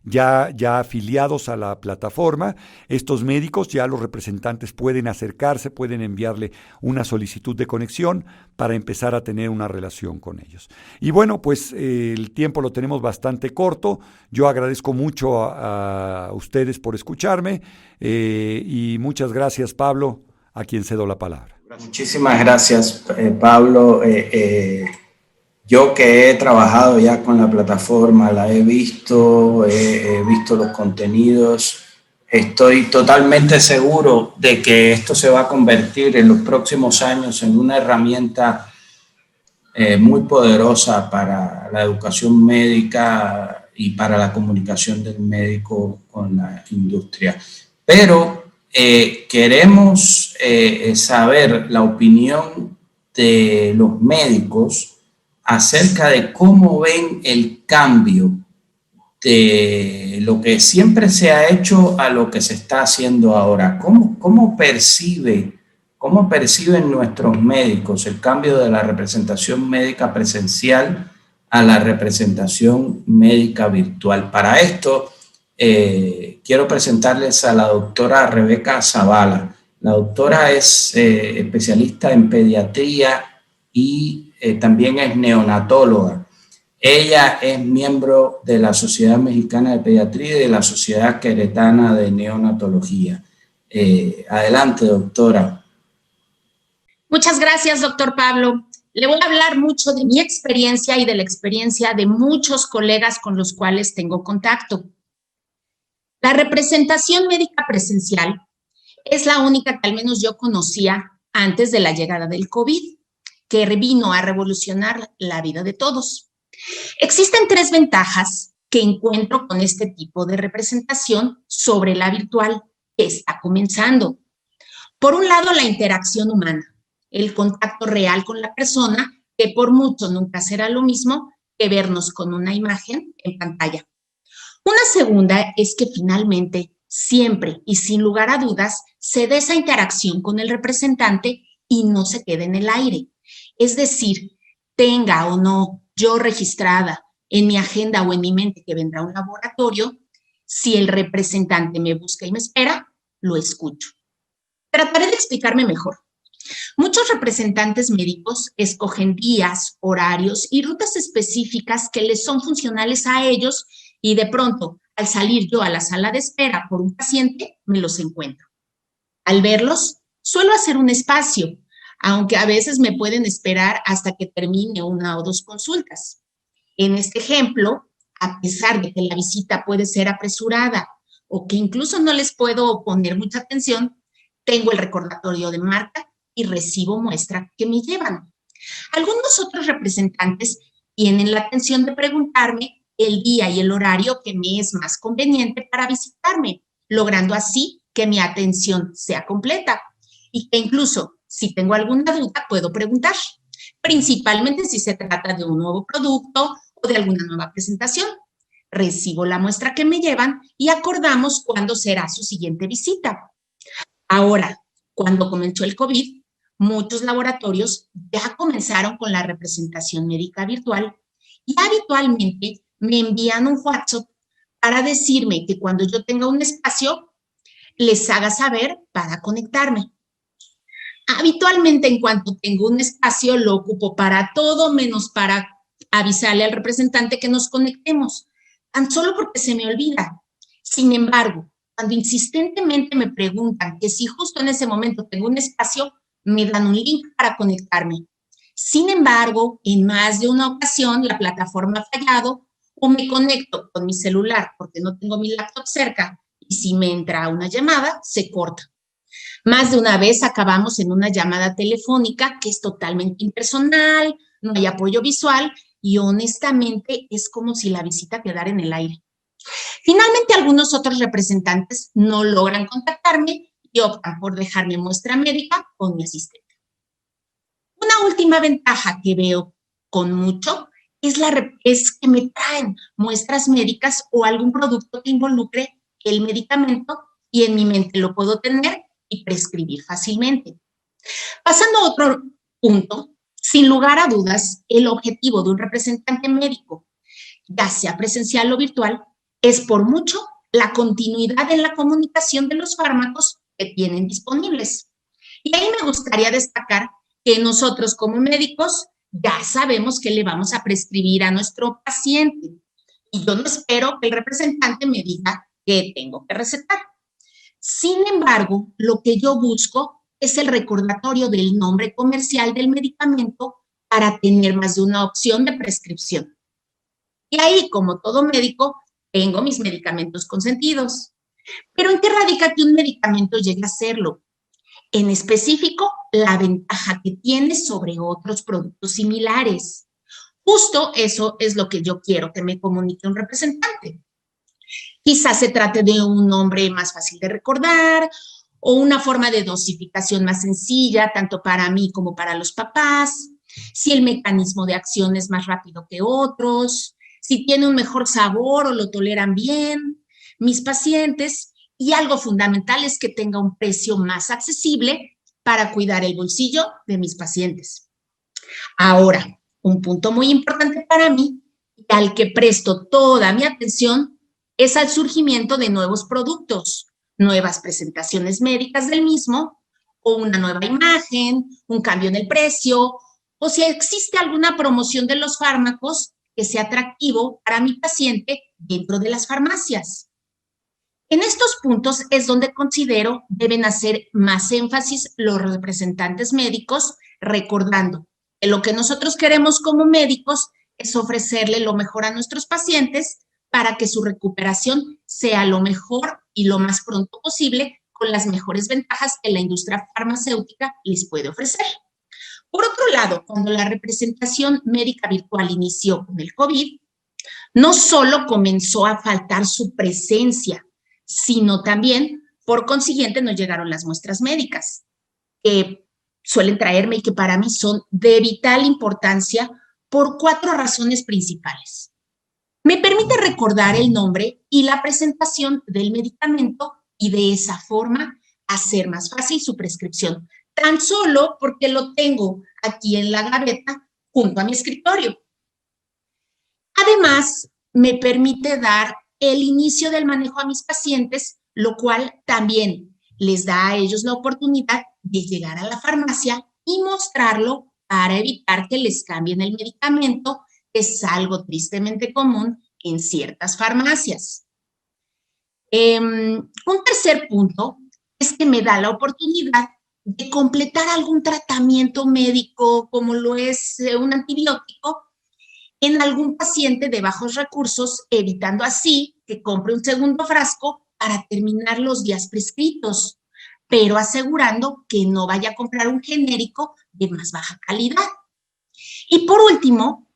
ya afiliados a la plataforma. Estos médicos, ya los representantes pueden acercarse, pueden enviarle una solicitud de conexión para empezar a tener una relación con ellos. Y bueno, pues el tiempo lo tenemos bastante corto. Yo agradezco mucho a ustedes por escucharme y muchas gracias, Pablo, a quien cedo la palabra. Muchísimas gracias, Pablo. Yo que he trabajado ya con la plataforma, la he visto los contenidos, estoy totalmente seguro de que esto se va a convertir en los próximos años en una herramienta muy poderosa para la educación médica y para la comunicación del médico con la industria. Pero queremos saber la opinión de los médicos acerca de cómo ven el cambio de lo que siempre se ha hecho a lo que se está haciendo ahora. ¿Cómo perciben nuestros médicos el cambio de la representación médica presencial a la representación médica virtual? Para esto, quiero presentarles a la doctora Rebeca Zavala. La doctora es especialista en pediatría y también es neonatóloga. Ella es miembro de la Sociedad Mexicana de Pediatría y de la Sociedad Queretana de Neonatología. Adelante, doctora. Muchas gracias, doctor Pablo. Le voy a hablar mucho de mi experiencia y de la experiencia de muchos colegas con los cuales tengo contacto. La representación médica presencial es la única que al menos yo conocía antes de la llegada del COVID, que vino a revolucionar la vida de todos. Existen 3 ventajas que encuentro con este tipo de representación sobre la virtual que está comenzando. Por un lado, la interacción humana, el contacto real con la persona, que por mucho nunca será lo mismo que vernos con una imagen en pantalla. Una segunda es que finalmente, siempre y sin lugar a dudas, se dé esa interacción con el representante y no se quede en el aire. Es decir, tenga o no yo registrada en mi agenda o en mi mente que vendrá a un laboratorio, si el representante me busca y me espera, lo escucho. Trataré de explicarme mejor. Muchos representantes médicos escogen días, horarios y rutas específicas que les son funcionales a ellos y de pronto, al salir yo a la sala de espera por un paciente, me los encuentro. Al verlos, suelo hacer un espacio, aunque a veces me pueden esperar hasta que termine 1 o 2 consultas. En este ejemplo, a pesar de que la visita puede ser apresurada o que incluso no les puedo poner mucha atención, tengo el recordatorio de marca y recibo muestra que me llevan. Algunos otros representantes tienen la atención de preguntarme el día y el horario que me es más conveniente para visitarme, logrando así que mi atención sea completa y que incluso si tengo alguna duda, puedo preguntar, principalmente si se trata de un nuevo producto o de alguna nueva presentación. Recibo la muestra que me llevan y acordamos cuándo será su siguiente visita. Ahora, cuando comenzó el COVID, muchos laboratorios ya comenzaron con la representación médica virtual y habitualmente me envían un WhatsApp para decirme que cuando yo tenga un espacio, les haga saber para conectarme. Habitualmente, en cuanto tengo un espacio, lo ocupo para todo menos para avisarle al representante que nos conectemos, tan solo porque se me olvida. Sin embargo, cuando insistentemente me preguntan que si justo en ese momento tengo un espacio, me dan un link para conectarme. Sin embargo, en más de una ocasión, la plataforma ha fallado o me conecto con mi celular porque no tengo mi laptop cerca y si me entra una llamada, se corta. Más de una vez acabamos en una llamada telefónica que es totalmente impersonal, no hay apoyo visual y honestamente es como si la visita quedara en el aire. Finalmente, algunos otros representantes no logran contactarme y optan por dejarme muestra médica con mi asistente. Una última ventaja que veo con mucho es que me traen muestras médicas o algún producto que involucre el medicamento y en mi mente lo puedo tener y prescribir fácilmente. Pasando a otro punto, sin lugar a dudas, el objetivo de un representante médico, ya sea presencial o virtual, es por mucho la continuidad en la comunicación de los fármacos que tienen disponibles. Y ahí me gustaría destacar que nosotros como médicos ya sabemos qué le vamos a prescribir a nuestro paciente. Y yo no espero que el representante me diga qué tengo que recetar. Sin embargo, lo que yo busco es el recordatorio del nombre comercial del medicamento para tener más de una opción de prescripción. Y ahí, como todo médico, tengo mis medicamentos consentidos. Pero ¿en qué radica que un medicamento llegue a serlo? En específico, la ventaja que tiene sobre otros productos similares. Justo eso es lo que yo quiero que me comunique un representante. Quizás se trate de un nombre más fácil de recordar o una forma de dosificación más sencilla, tanto para mí como para los papás, si el mecanismo de acción es más rápido que otros, si tiene un mejor sabor o lo toleran bien mis pacientes, y algo fundamental es que tenga un precio más accesible para cuidar el bolsillo de mis pacientes. Ahora, un punto muy importante para mí y al que presto toda mi atención es al surgimiento de nuevos productos, nuevas presentaciones médicas del mismo, o una nueva imagen, un cambio en el precio, o si existe alguna promoción de los fármacos que sea atractivo para mi paciente dentro de las farmacias. En estos puntos es donde considero deben hacer más énfasis los representantes médicos, recordando que lo que nosotros queremos como médicos es ofrecerle lo mejor a nuestros pacientes para que su recuperación sea lo mejor y lo más pronto posible, con las mejores ventajas que la industria farmacéutica les puede ofrecer. Por otro lado, cuando la representación médica virtual inició con el COVID, no solo comenzó a faltar su presencia, sino también, por consiguiente, nos llegaron las muestras médicas, que suelen traerme y que para mí son de vital importancia por 4 razones principales. Me permite recordar el nombre y la presentación del medicamento y de esa forma hacer más fácil su prescripción, tan solo porque lo tengo aquí en la gaveta junto a mi escritorio. Además, me permite dar el inicio del manejo a mis pacientes, lo cual también les da a ellos la oportunidad de llegar a la farmacia y mostrarlo para evitar que les cambien el medicamento, que es algo tristemente común en ciertas farmacias. Un tercer punto es que me da la oportunidad de completar algún tratamiento médico, como lo es un antibiótico, en algún paciente de bajos recursos, evitando así que compre un segundo frasco para terminar los días prescritos, pero asegurando que no vaya a comprar un genérico de más baja calidad. Y por último,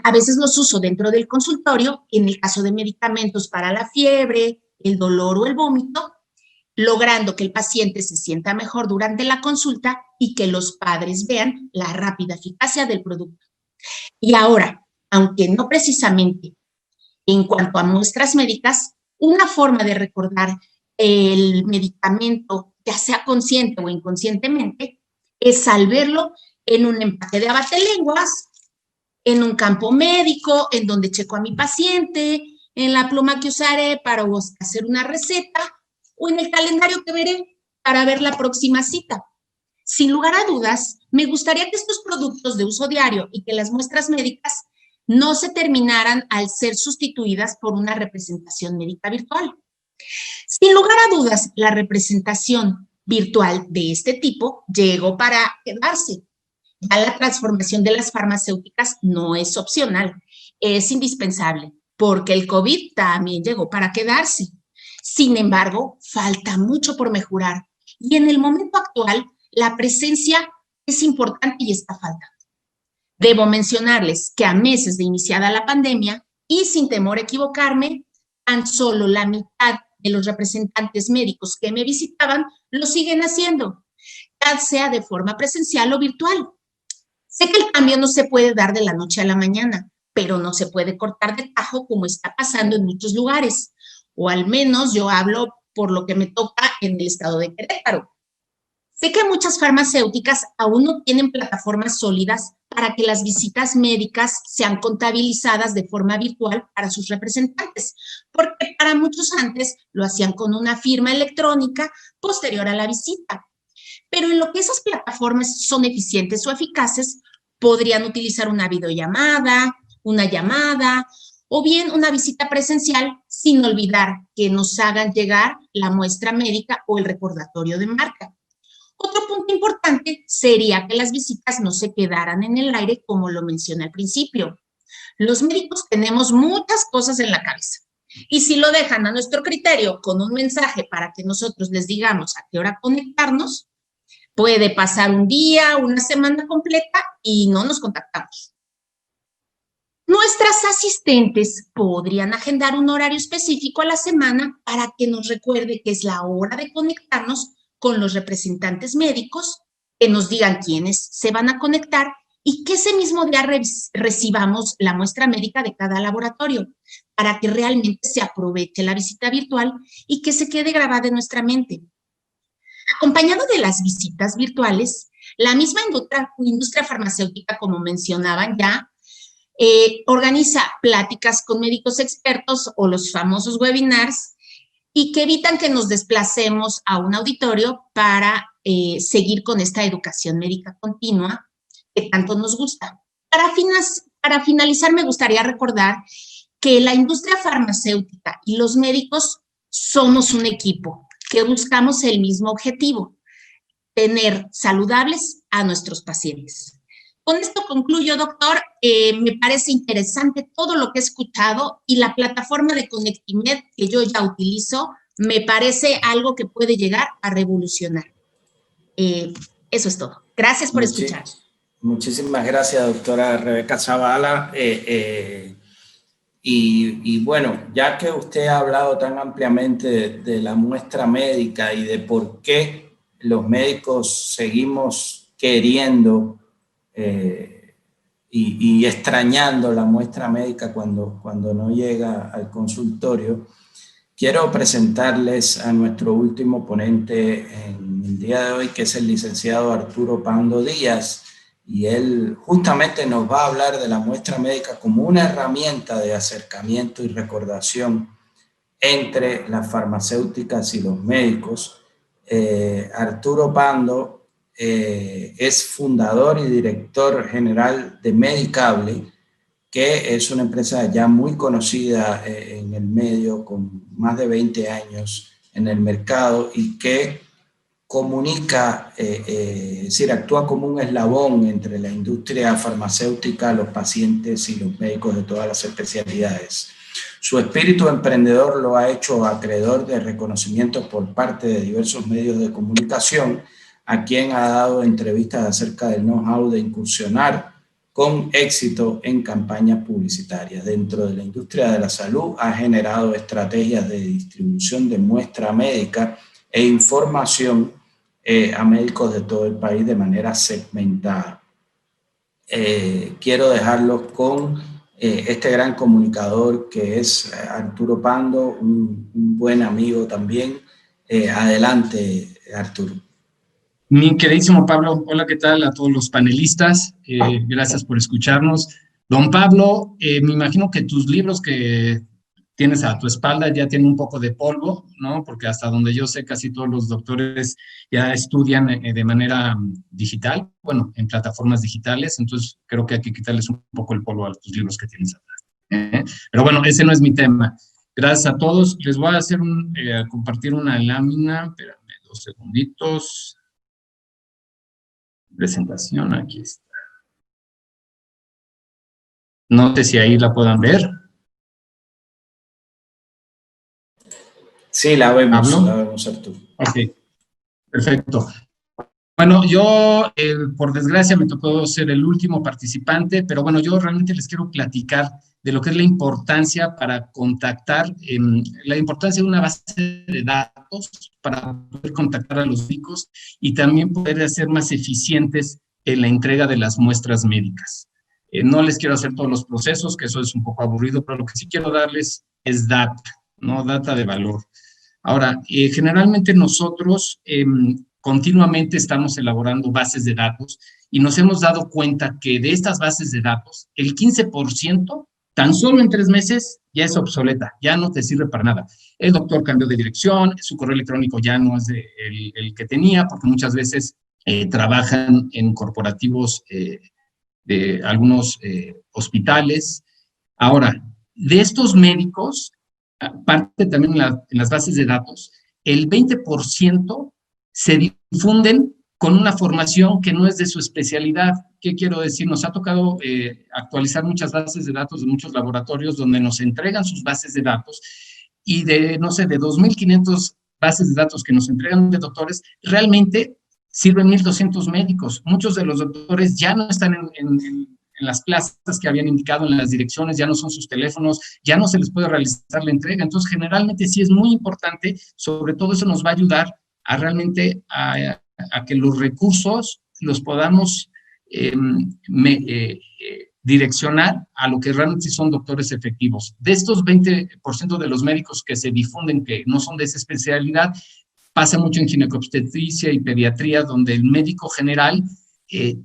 a veces los uso dentro del consultorio, en el caso de medicamentos para la fiebre, el dolor o el vómito, logrando que el paciente se sienta mejor durante la consulta y que los padres vean la rápida eficacia del producto. Y ahora, aunque no precisamente en cuanto a muestras médicas, una forma de recordar el medicamento, ya sea consciente o inconscientemente, es al verlo en un empaque de abatelenguas, en un campo médico, en donde checo a mi paciente, en la pluma que usaré para hacer una receta o en el calendario que veré para ver la próxima cita. Sin lugar a dudas, me gustaría que estos productos de uso diario y que las muestras médicas no se terminaran al ser sustituidas por una representación médica virtual. Sin lugar a dudas, la representación virtual de este tipo llegó para quedarse. Ya la transformación de las farmacéuticas no es opcional, es indispensable, porque el COVID también llegó para quedarse. Sin embargo, falta mucho por mejorar y en el momento actual la presencia es importante y está faltando. Debo mencionarles que a meses de iniciada la pandemia y sin temor a equivocarme, tan solo la mitad de los representantes médicos que me visitaban lo siguen haciendo, ya sea de forma presencial o virtual. Sé que el cambio no se puede dar de la noche a la mañana, pero no se puede cortar de tajo como está pasando en muchos lugares, o al menos yo hablo por lo que me toca en el estado de Querétaro. Sé que muchas farmacéuticas aún no tienen plataformas sólidas para que las visitas médicas sean contabilizadas de forma virtual para sus representantes, porque para muchos antes lo hacían con una firma electrónica posterior a la visita. Pero en lo que esas plataformas son eficientes o eficaces, podrían utilizar una videollamada, una llamada o bien una visita presencial, sin olvidar que nos hagan llegar la muestra médica o el recordatorio de marca. Otro punto importante sería que las visitas no se quedaran en el aire, como lo mencioné al principio. Los médicos tenemos muchas cosas en la cabeza. Y si lo dejan a nuestro criterio con un mensaje para que nosotros les digamos a qué hora conectarnos, puede pasar un día, una semana completa y no nos contactamos. Nuestras asistentes podrían agendar un horario específico a la semana para que nos recuerde que es la hora de conectarnos con los representantes médicos, que nos digan quiénes se van a conectar y que ese mismo día recibamos la muestra médica de cada laboratorio para que realmente se aproveche la visita virtual y que se quede grabada en nuestra mente. Acompañado de las visitas virtuales, la misma industria farmacéutica, como mencionaban ya, organiza pláticas con médicos expertos o los famosos webinars y que evitan que nos desplacemos a un auditorio para seguir con esta educación médica continua que tanto nos gusta. Para finalizar, me gustaría recordar que la industria farmacéutica y los médicos somos un equipo que buscamos el mismo objetivo, tener saludables a nuestros pacientes. Con esto concluyo, doctor. Me parece interesante todo lo que he escuchado y la plataforma de Conectimed que yo ya utilizo me parece algo que puede llegar a revolucionar. Eso es todo. Gracias por escuchar. Muchísimas gracias, doctora Rebeca Zavala. Y bueno, ya que usted ha hablado tan ampliamente de la muestra médica y de por qué los médicos seguimos queriendo y extrañando la muestra médica cuando no llega al consultorio, quiero presentarles a nuestro último ponente en el día de hoy, que es el licenciado Arturo Pando Díaz, y él justamente nos va a hablar de la muestra médica como una herramienta de acercamiento y recordación entre las farmacéuticas y los médicos. Arturo Pando es fundador y director general de Medicable, que es una empresa ya muy conocida en el medio, con más de 20 años en el mercado y que comunica, es decir, actúa como un eslabón entre la industria farmacéutica, los pacientes y los médicos de todas las especialidades. Su espíritu emprendedor lo ha hecho acreedor de reconocimientos por parte de diversos medios de comunicación, a quien ha dado entrevistas acerca del know-how de incursionar con éxito en campañas publicitarias. Dentro de la industria de la salud ha generado estrategias de distribución de muestra médica e información a médicos de todo el país de manera segmentada. Quiero dejarlos con este gran comunicador que es Arturo Pando, un buen amigo también. Adelante, Arturo. Mi queridísimo Pablo, hola, ¿qué tal a todos los panelistas? Gracias por escucharnos. Don Pablo, me imagino que tus libros que tienes a tu espalda ya tienen un poco de polvo, ¿no? Porque hasta donde yo sé, casi todos los doctores ya estudian de manera digital, bueno, en plataformas digitales, entonces creo que hay que quitarles un poco el polvo a tus libros que tienes atrás. Pero bueno, ese no es mi tema. Gracias a todos. Les voy a hacer compartir una lámina, espérame 2 segunditos. Presentación, aquí está. No sé si ahí la puedan ver. Sí, la vemos, ¿Pablo? la vemos, Arturo. Ok, perfecto. Bueno, yo, por desgracia, me tocó ser el último participante, pero bueno, yo realmente les quiero platicar de lo que es la importancia para contactar, la importancia de una base de datos para poder contactar a los médicos y también poder hacer más eficientes en la entrega de las muestras médicas. No les quiero hacer todos los procesos, que eso es un poco aburrido, pero lo que sí quiero darles es data, ¿no? Data de valor. Ahora, generalmente nosotros continuamente estamos elaborando bases de datos y nos hemos dado cuenta que de estas bases de datos, el 15%, tan solo en 3 meses, ya es obsoleta, ya no te sirve para nada. El doctor cambió de dirección, su correo electrónico ya no es el que tenía, porque muchas veces trabajan en corporativos de algunos hospitales. Ahora, de estos médicos, aparte también en las bases de datos, el 20% se difunden con una formación que no es de su especialidad. ¿Qué quiero decir? Nos ha tocado actualizar muchas bases de datos de muchos laboratorios donde nos entregan sus bases de datos y de, no sé, de 2.500 bases de datos que nos entregan de doctores, realmente sirven 1.200 médicos. Muchos de los doctores ya no están en las plazas que habían indicado, en las direcciones, ya no son sus teléfonos, ya no se les puede realizar la entrega. Entonces, generalmente sí es muy importante, sobre todo eso nos va a ayudar a realmente a que los recursos los podamos direccionar a lo que realmente son doctores efectivos. De estos 20% de los médicos que se difunden que no son de esa especialidad, pasa mucho en ginecobstetricia y pediatría, donde el médico general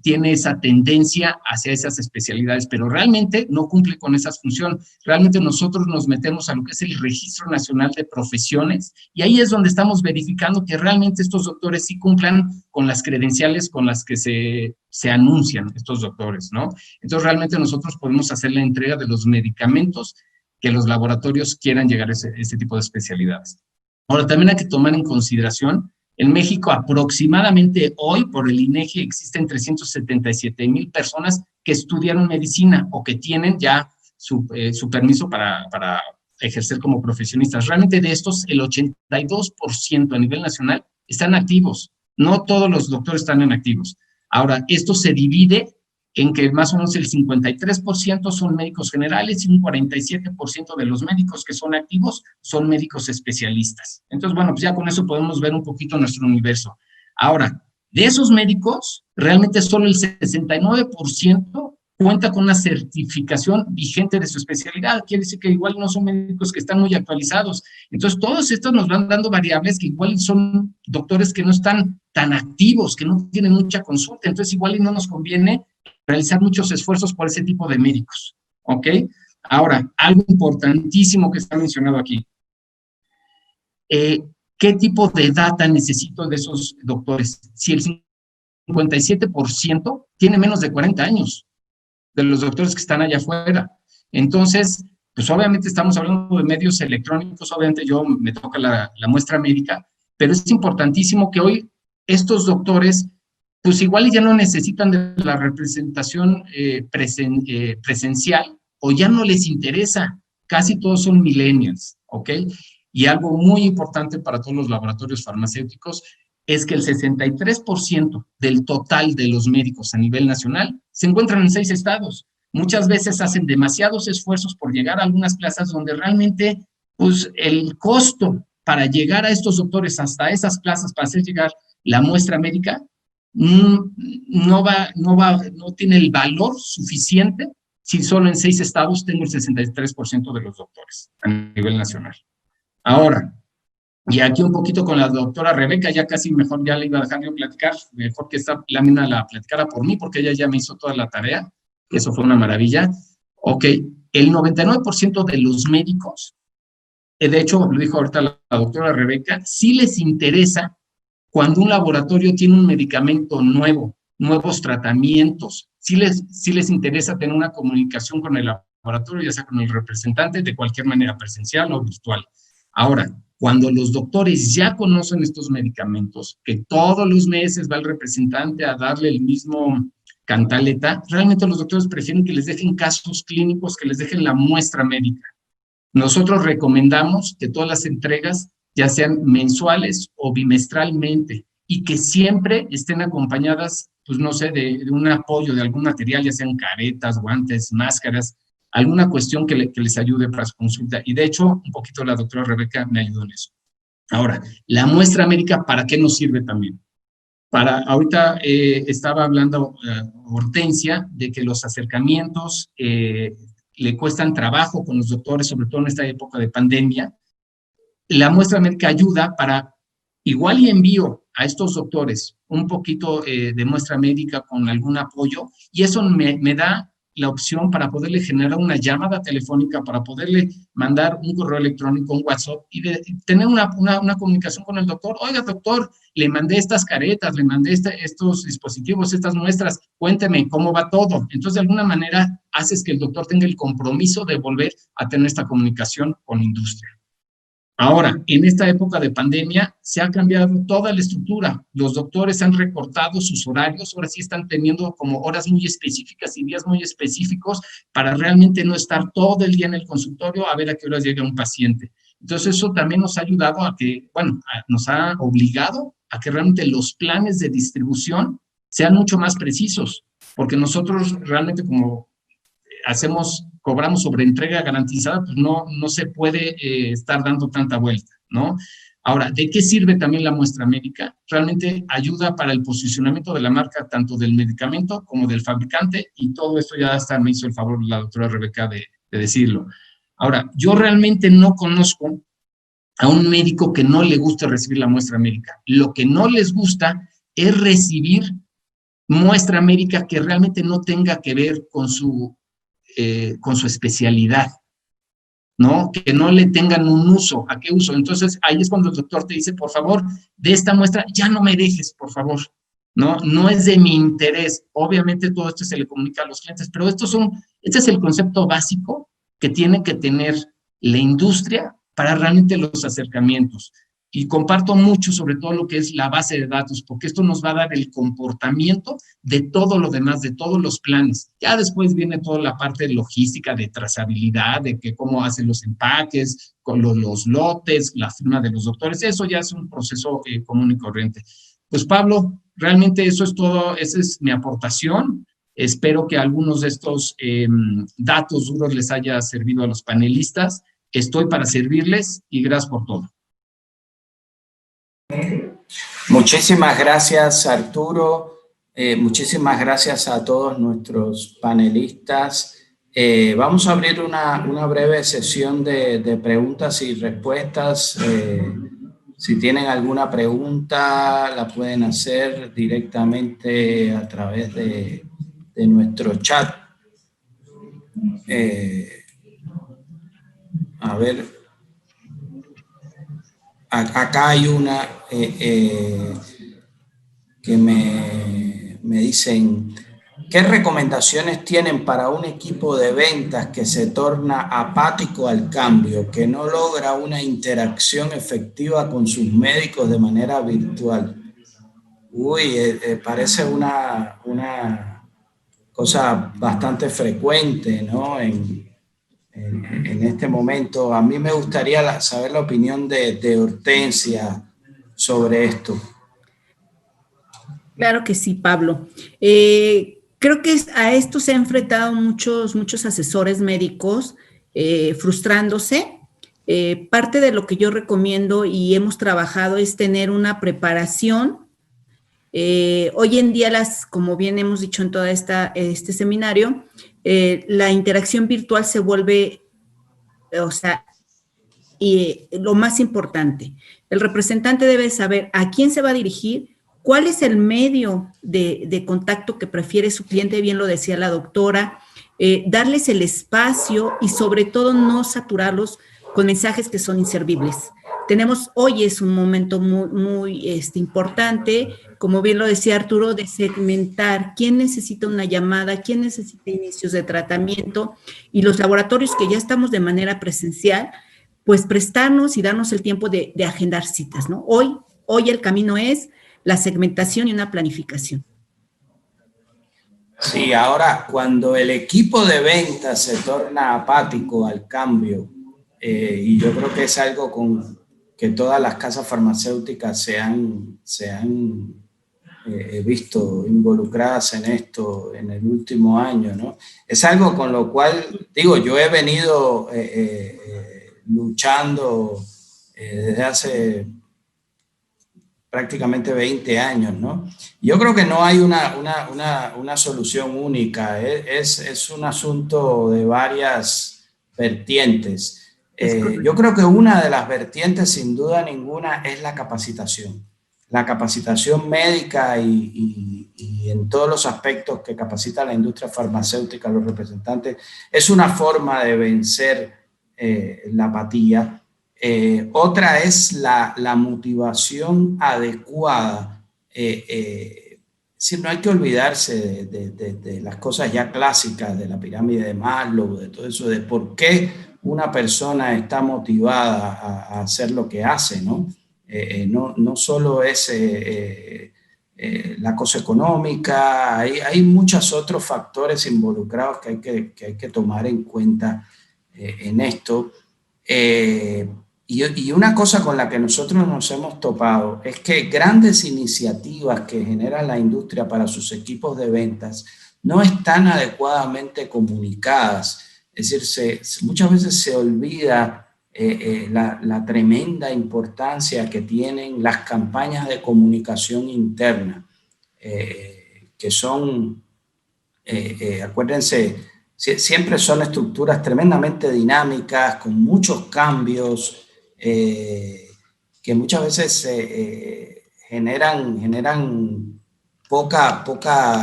tiene esa tendencia hacia esas especialidades, pero realmente no cumple con esa función. Realmente nosotros nos metemos a lo que es el Registro Nacional de Profesiones y ahí es donde estamos verificando que realmente estos doctores sí cumplan con las credenciales con las que se anuncian estos doctores, ¿no? Entonces realmente nosotros podemos hacer la entrega de los medicamentos que los laboratorios quieran llegar a ese tipo de especialidades. Ahora, también hay que tomar en consideración, en México aproximadamente hoy, por el INEGI, existen 377,000 personas que estudiaron medicina o que tienen ya su permiso para ejercer como profesionistas. Realmente de estos, el 82% a nivel nacional están activos. No todos los doctores están en activos. Ahora, esto se divide en que más o menos el 53% son médicos generales y un 47% de los médicos que son activos son médicos especialistas. Entonces, bueno, pues ya con eso podemos ver un poquito nuestro universo. Ahora, de esos médicos, realmente solo el 69% cuenta con una certificación vigente de su especialidad. Quiere decir que igual no son médicos que están muy actualizados. Entonces, todos estos nos van dando variables que igual son doctores que no están tan activos, que no tienen mucha consulta. Entonces, igual y no nos conviene realizar muchos esfuerzos por ese tipo de médicos, ¿ok? Ahora, algo importantísimo que está mencionado aquí. ¿Qué tipo de data necesito de esos doctores? Si el 57% tiene menos de 40 años de los doctores que están allá afuera. Entonces, pues obviamente estamos hablando de medios electrónicos, obviamente yo me toca la muestra médica, pero es importantísimo que hoy estos doctores pues igual ya no necesitan de la representación presencial o ya no les interesa. Casi todos son millennials, ¿ok? Y algo muy importante para todos los laboratorios farmacéuticos es que el 63% del total de los médicos a nivel nacional se encuentran en 6 estados. Muchas veces hacen demasiados esfuerzos por llegar a algunas plazas donde realmente pues, el costo para llegar a estos doctores hasta esas plazas para hacer llegar la muestra médica no tiene el valor suficiente si solo en 6 estados tengo el 63% de los doctores a nivel nacional. Ahora, y aquí un poquito con la doctora Rebeca, ya casi mejor ya le iba a dejar yo platicar, mejor que esta lámina la platicara por mí, porque ella ya me hizo toda la tarea, eso fue una maravilla. Ok, el 99% de los médicos, de hecho, lo dijo ahorita la doctora Rebeca, sí les interesa cuando un laboratorio tiene un medicamento nuevo, nuevos tratamientos, sí les interesa tener una comunicación con el laboratorio, ya sea con el representante, de cualquier manera, presencial o virtual. Ahora, cuando los doctores ya conocen estos medicamentos, que todos los meses va el representante a darle el mismo cantaleta, realmente los doctores prefieren que les dejen casos clínicos, que les dejen la muestra médica. Nosotros recomendamos que todas las entregas ya sean mensuales o bimestralmente, y que siempre estén acompañadas, pues no sé, de un apoyo de algún material, ya sean caretas, guantes, máscaras, alguna cuestión que les ayude para su consulta. Y de hecho, un poquito la doctora Rebeca me ayudó en eso. Ahora, la muestra médica, ¿para qué nos sirve también? Ahorita estaba hablando Hortensia de que los acercamientos le cuestan trabajo con los doctores, sobre todo en esta época de pandemia. La muestra médica ayuda para, igual y envío a estos doctores un poquito de muestra médica con algún apoyo, y eso me da la opción para poderle generar una llamada telefónica, para poderle mandar un correo electrónico, un WhatsApp, y tener una comunicación con el doctor. Oiga, doctor, le mandé estas caretas, le mandé estos dispositivos, estas muestras, cuénteme cómo va todo. Entonces, de alguna manera, haces que el doctor tenga el compromiso de volver a tener esta comunicación con la industria. Ahora, en esta época de pandemia, se ha cambiado toda la estructura. Los doctores han recortado sus horarios, ahora sí están teniendo como horas muy específicas y días muy específicos para realmente no estar todo el día en el consultorio a ver a qué horas llega un paciente. Entonces, eso también nos ha ayudado a que, bueno, nos ha obligado a que realmente los planes de distribución sean mucho más precisos, porque nosotros realmente como cobramos sobre entrega garantizada, pues no se puede estar dando tanta vuelta, ¿no? Ahora, ¿de qué sirve también la muestra médica? Realmente ayuda para el posicionamiento de la marca, tanto del medicamento como del fabricante, y todo esto ya hasta me hizo el favor la doctora Rebeca de decirlo. Ahora, yo realmente no conozco a un médico que no le guste recibir la muestra médica. Lo que no les gusta es recibir muestra médica que realmente no tenga que ver con su especialidad, ¿no? Que no le tengan un uso. ¿A qué uso? Entonces, ahí es cuando el doctor te dice, por favor, de esta muestra ya no me dejes, por favor, ¿no? No es de mi interés. Obviamente todo esto se le comunica a los clientes, pero este es el concepto básico que tiene que tener la industria para realmente los acercamientos. Y comparto mucho sobre todo lo que es la base de datos, porque esto nos va a dar el comportamiento de todo lo demás, de todos los planes. Ya después viene toda la parte de logística, de trazabilidad, de que cómo hacen los empaques, con los lotes, la firma de los doctores. Eso ya es un proceso común y corriente. Pues Pablo, realmente eso es todo, esa es mi aportación. Espero que algunos de estos datos duros les haya servido a los panelistas. Estoy para servirles y gracias por todo. Muchísimas gracias, Arturo. Muchísimas gracias a todos nuestros panelistas. Vamos a abrir una breve sesión de preguntas y respuestas. Si tienen alguna pregunta, la pueden hacer directamente a través de nuestro chat. A ver. Acá hay una que me dicen, ¿qué recomendaciones tienen para un equipo de ventas que se torna apático al cambio, que no logra una interacción efectiva con sus médicos de manera virtual? Parece una cosa bastante frecuente, ¿no? En este momento. A mí me gustaría saber la opinión de Hortensia sobre esto. Claro que sí, Pablo. Creo que a esto se han enfrentado muchos asesores médicos frustrándose. Parte de lo que yo recomiendo y hemos trabajado es tener una preparación. Hoy en día, como bien hemos dicho en todo este seminario, la interacción virtual se vuelve, lo más importante. El representante debe saber a quién se va a dirigir, cuál es el medio de contacto que prefiere su cliente, bien lo decía la doctora, darles el espacio y sobre todo no saturarlos con mensajes que son inservibles. Hoy es un momento muy importante, como bien lo decía Arturo, de segmentar quién necesita una llamada, quién necesita inicios de tratamiento, y los laboratorios que ya estamos de manera presencial, pues prestarnos y darnos el tiempo de agendar citas, ¿no? Hoy el camino es la segmentación y una planificación. Sí, ahora cuando el equipo de ventas se torna apático al cambio, y yo creo que es algo con que todas las casas farmacéuticas se han visto involucradas en esto en el último año, ¿no? Es algo con lo cual, yo he venido luchando desde hace prácticamente 20 años, ¿no? Yo creo que no hay una solución única, es un asunto de varias vertientes. Yo creo que una de las vertientes, sin duda ninguna, es la capacitación. la capacitación médica y en todos los aspectos que capacita la industria farmacéutica, los representantes, es una forma de vencer la apatía. Otra es la motivación adecuada. No hay que olvidarse de las cosas ya clásicas, de la pirámide de Maslow, de todo eso, de por qué una persona está motivada a hacer lo que hace, ¿no? No solo es la cosa económica, hay muchos otros factores involucrados que hay que tomar en cuenta en esto. Y una cosa con la que nosotros nos hemos topado es que grandes iniciativas que genera la industria para sus equipos de ventas no están adecuadamente comunicadas. Es decir, muchas veces se olvida la tremenda importancia que tienen las campañas de comunicación interna, que son, acuérdense, siempre son estructuras tremendamente dinámicas, con muchos cambios, que muchas veces generan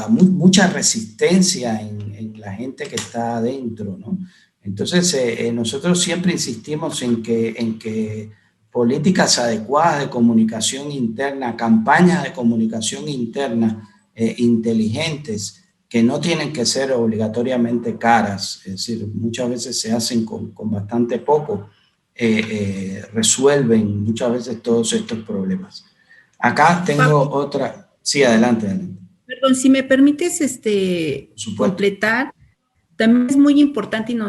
mucha resistencia en la gente que está adentro, ¿no? Entonces, nosotros siempre insistimos en que políticas adecuadas de comunicación interna, campañas de comunicación interna inteligentes, que no tienen que ser obligatoriamente caras, es decir, muchas veces se hacen con bastante poco, resuelven muchas veces todos estos problemas. Acá tengo otra. Sí, adelante. Perdón, si me permites completar. También es muy importante, y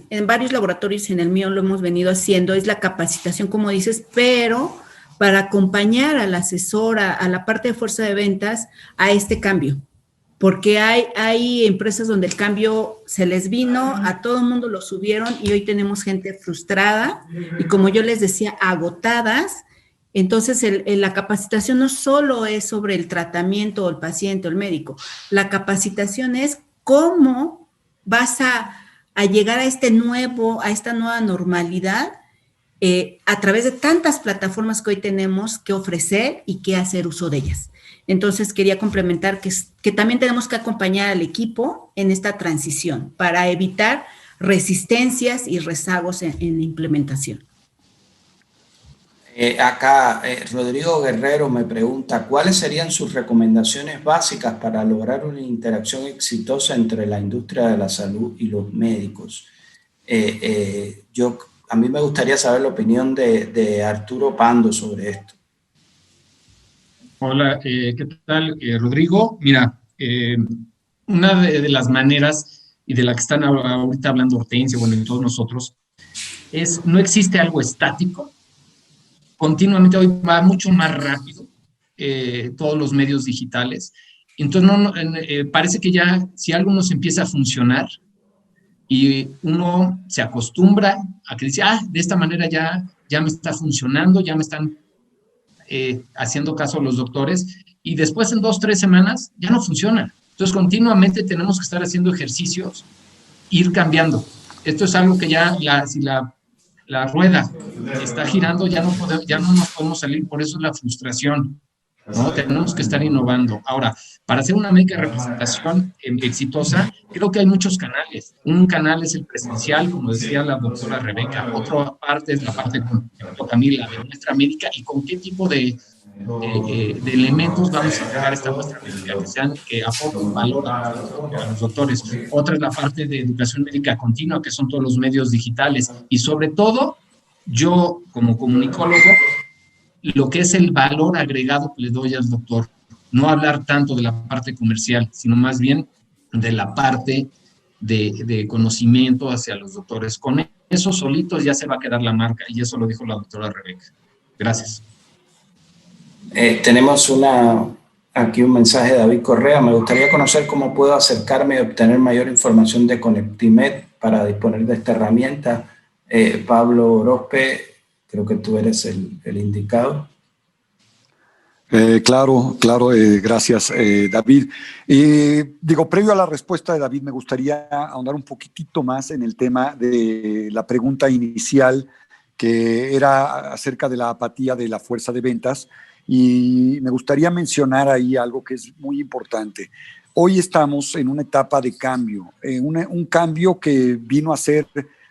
en varios laboratorios, en el mío lo hemos venido haciendo, es la capacitación, como dices, pero para acompañar al asesor, a la parte de fuerza de ventas, a este cambio. Porque hay empresas donde el cambio se les vino, a todo el mundo lo subieron y hoy tenemos gente frustrada y, como yo les decía, agotadas. Entonces, la capacitación no solo es sobre el tratamiento o el paciente o el médico, la capacitación es cómo vas a llegar a esta nueva normalidad a través de tantas plataformas que hoy tenemos que ofrecer y que hacer uso de ellas. Entonces, quería complementar que también tenemos que acompañar al equipo en esta transición para evitar resistencias y rezagos en la implementación. Acá Rodrigo Guerrero me pregunta, ¿cuáles serían sus recomendaciones básicas para lograr una interacción exitosa entre la industria de la salud y los médicos? A mí me gustaría saber la opinión de Arturo Pando sobre esto. Hola, ¿qué tal, Rodrigo? Mira, una de las maneras y de la que están ahorita hablando Hortensia, bueno, y todos nosotros, no existe algo estático. Continuamente hoy va mucho más rápido todos los medios digitales. Entonces, parece que ya si algo nos empieza a funcionar y uno se acostumbra a que dice, de esta manera ya me está funcionando, ya me están haciendo caso a los doctores, y después en 2 o 3 semanas ya no funciona. Entonces, continuamente tenemos que estar haciendo ejercicios, ir cambiando. Esto es algo que ya, si la rueda está girando, ya no nos podemos salir, por eso es la frustración, ¿no? Tenemos que estar innovando. Ahora, para hacer una médica de representación exitosa, creo que hay muchos canales. Un canal es el presencial, como decía la doctora Rebeca. Otra parte es la parte con Camila, de muestra médica, y con qué tipo de elementos vamos a entregar esta muestra médica, que aporten valor a los doctores. Otra es la parte de educación médica continua, que son todos los medios digitales. Y sobre todo, yo como comunicólogo, lo que es el valor agregado que le doy al doctor. No hablar tanto de la parte comercial, sino más bien de la parte de conocimiento hacia los doctores. Con eso solitos ya se va a quedar la marca, y eso lo dijo la doctora Rebeca. Gracias. Tenemos aquí un mensaje de David Correa. Me gustaría conocer cómo puedo acercarme y obtener mayor información de Conectimed para disponer de esta herramienta. Pablo Orozpe, creo que tú eres el indicado. Claro, gracias, David. Previo a la respuesta de David, me gustaría ahondar un poquitito más en el tema de la pregunta inicial, que era acerca de la apatía de la fuerza de ventas. y me gustaría mencionar ahí algo que es muy importante. Hoy estamos en una etapa de cambio, un cambio que vino a ser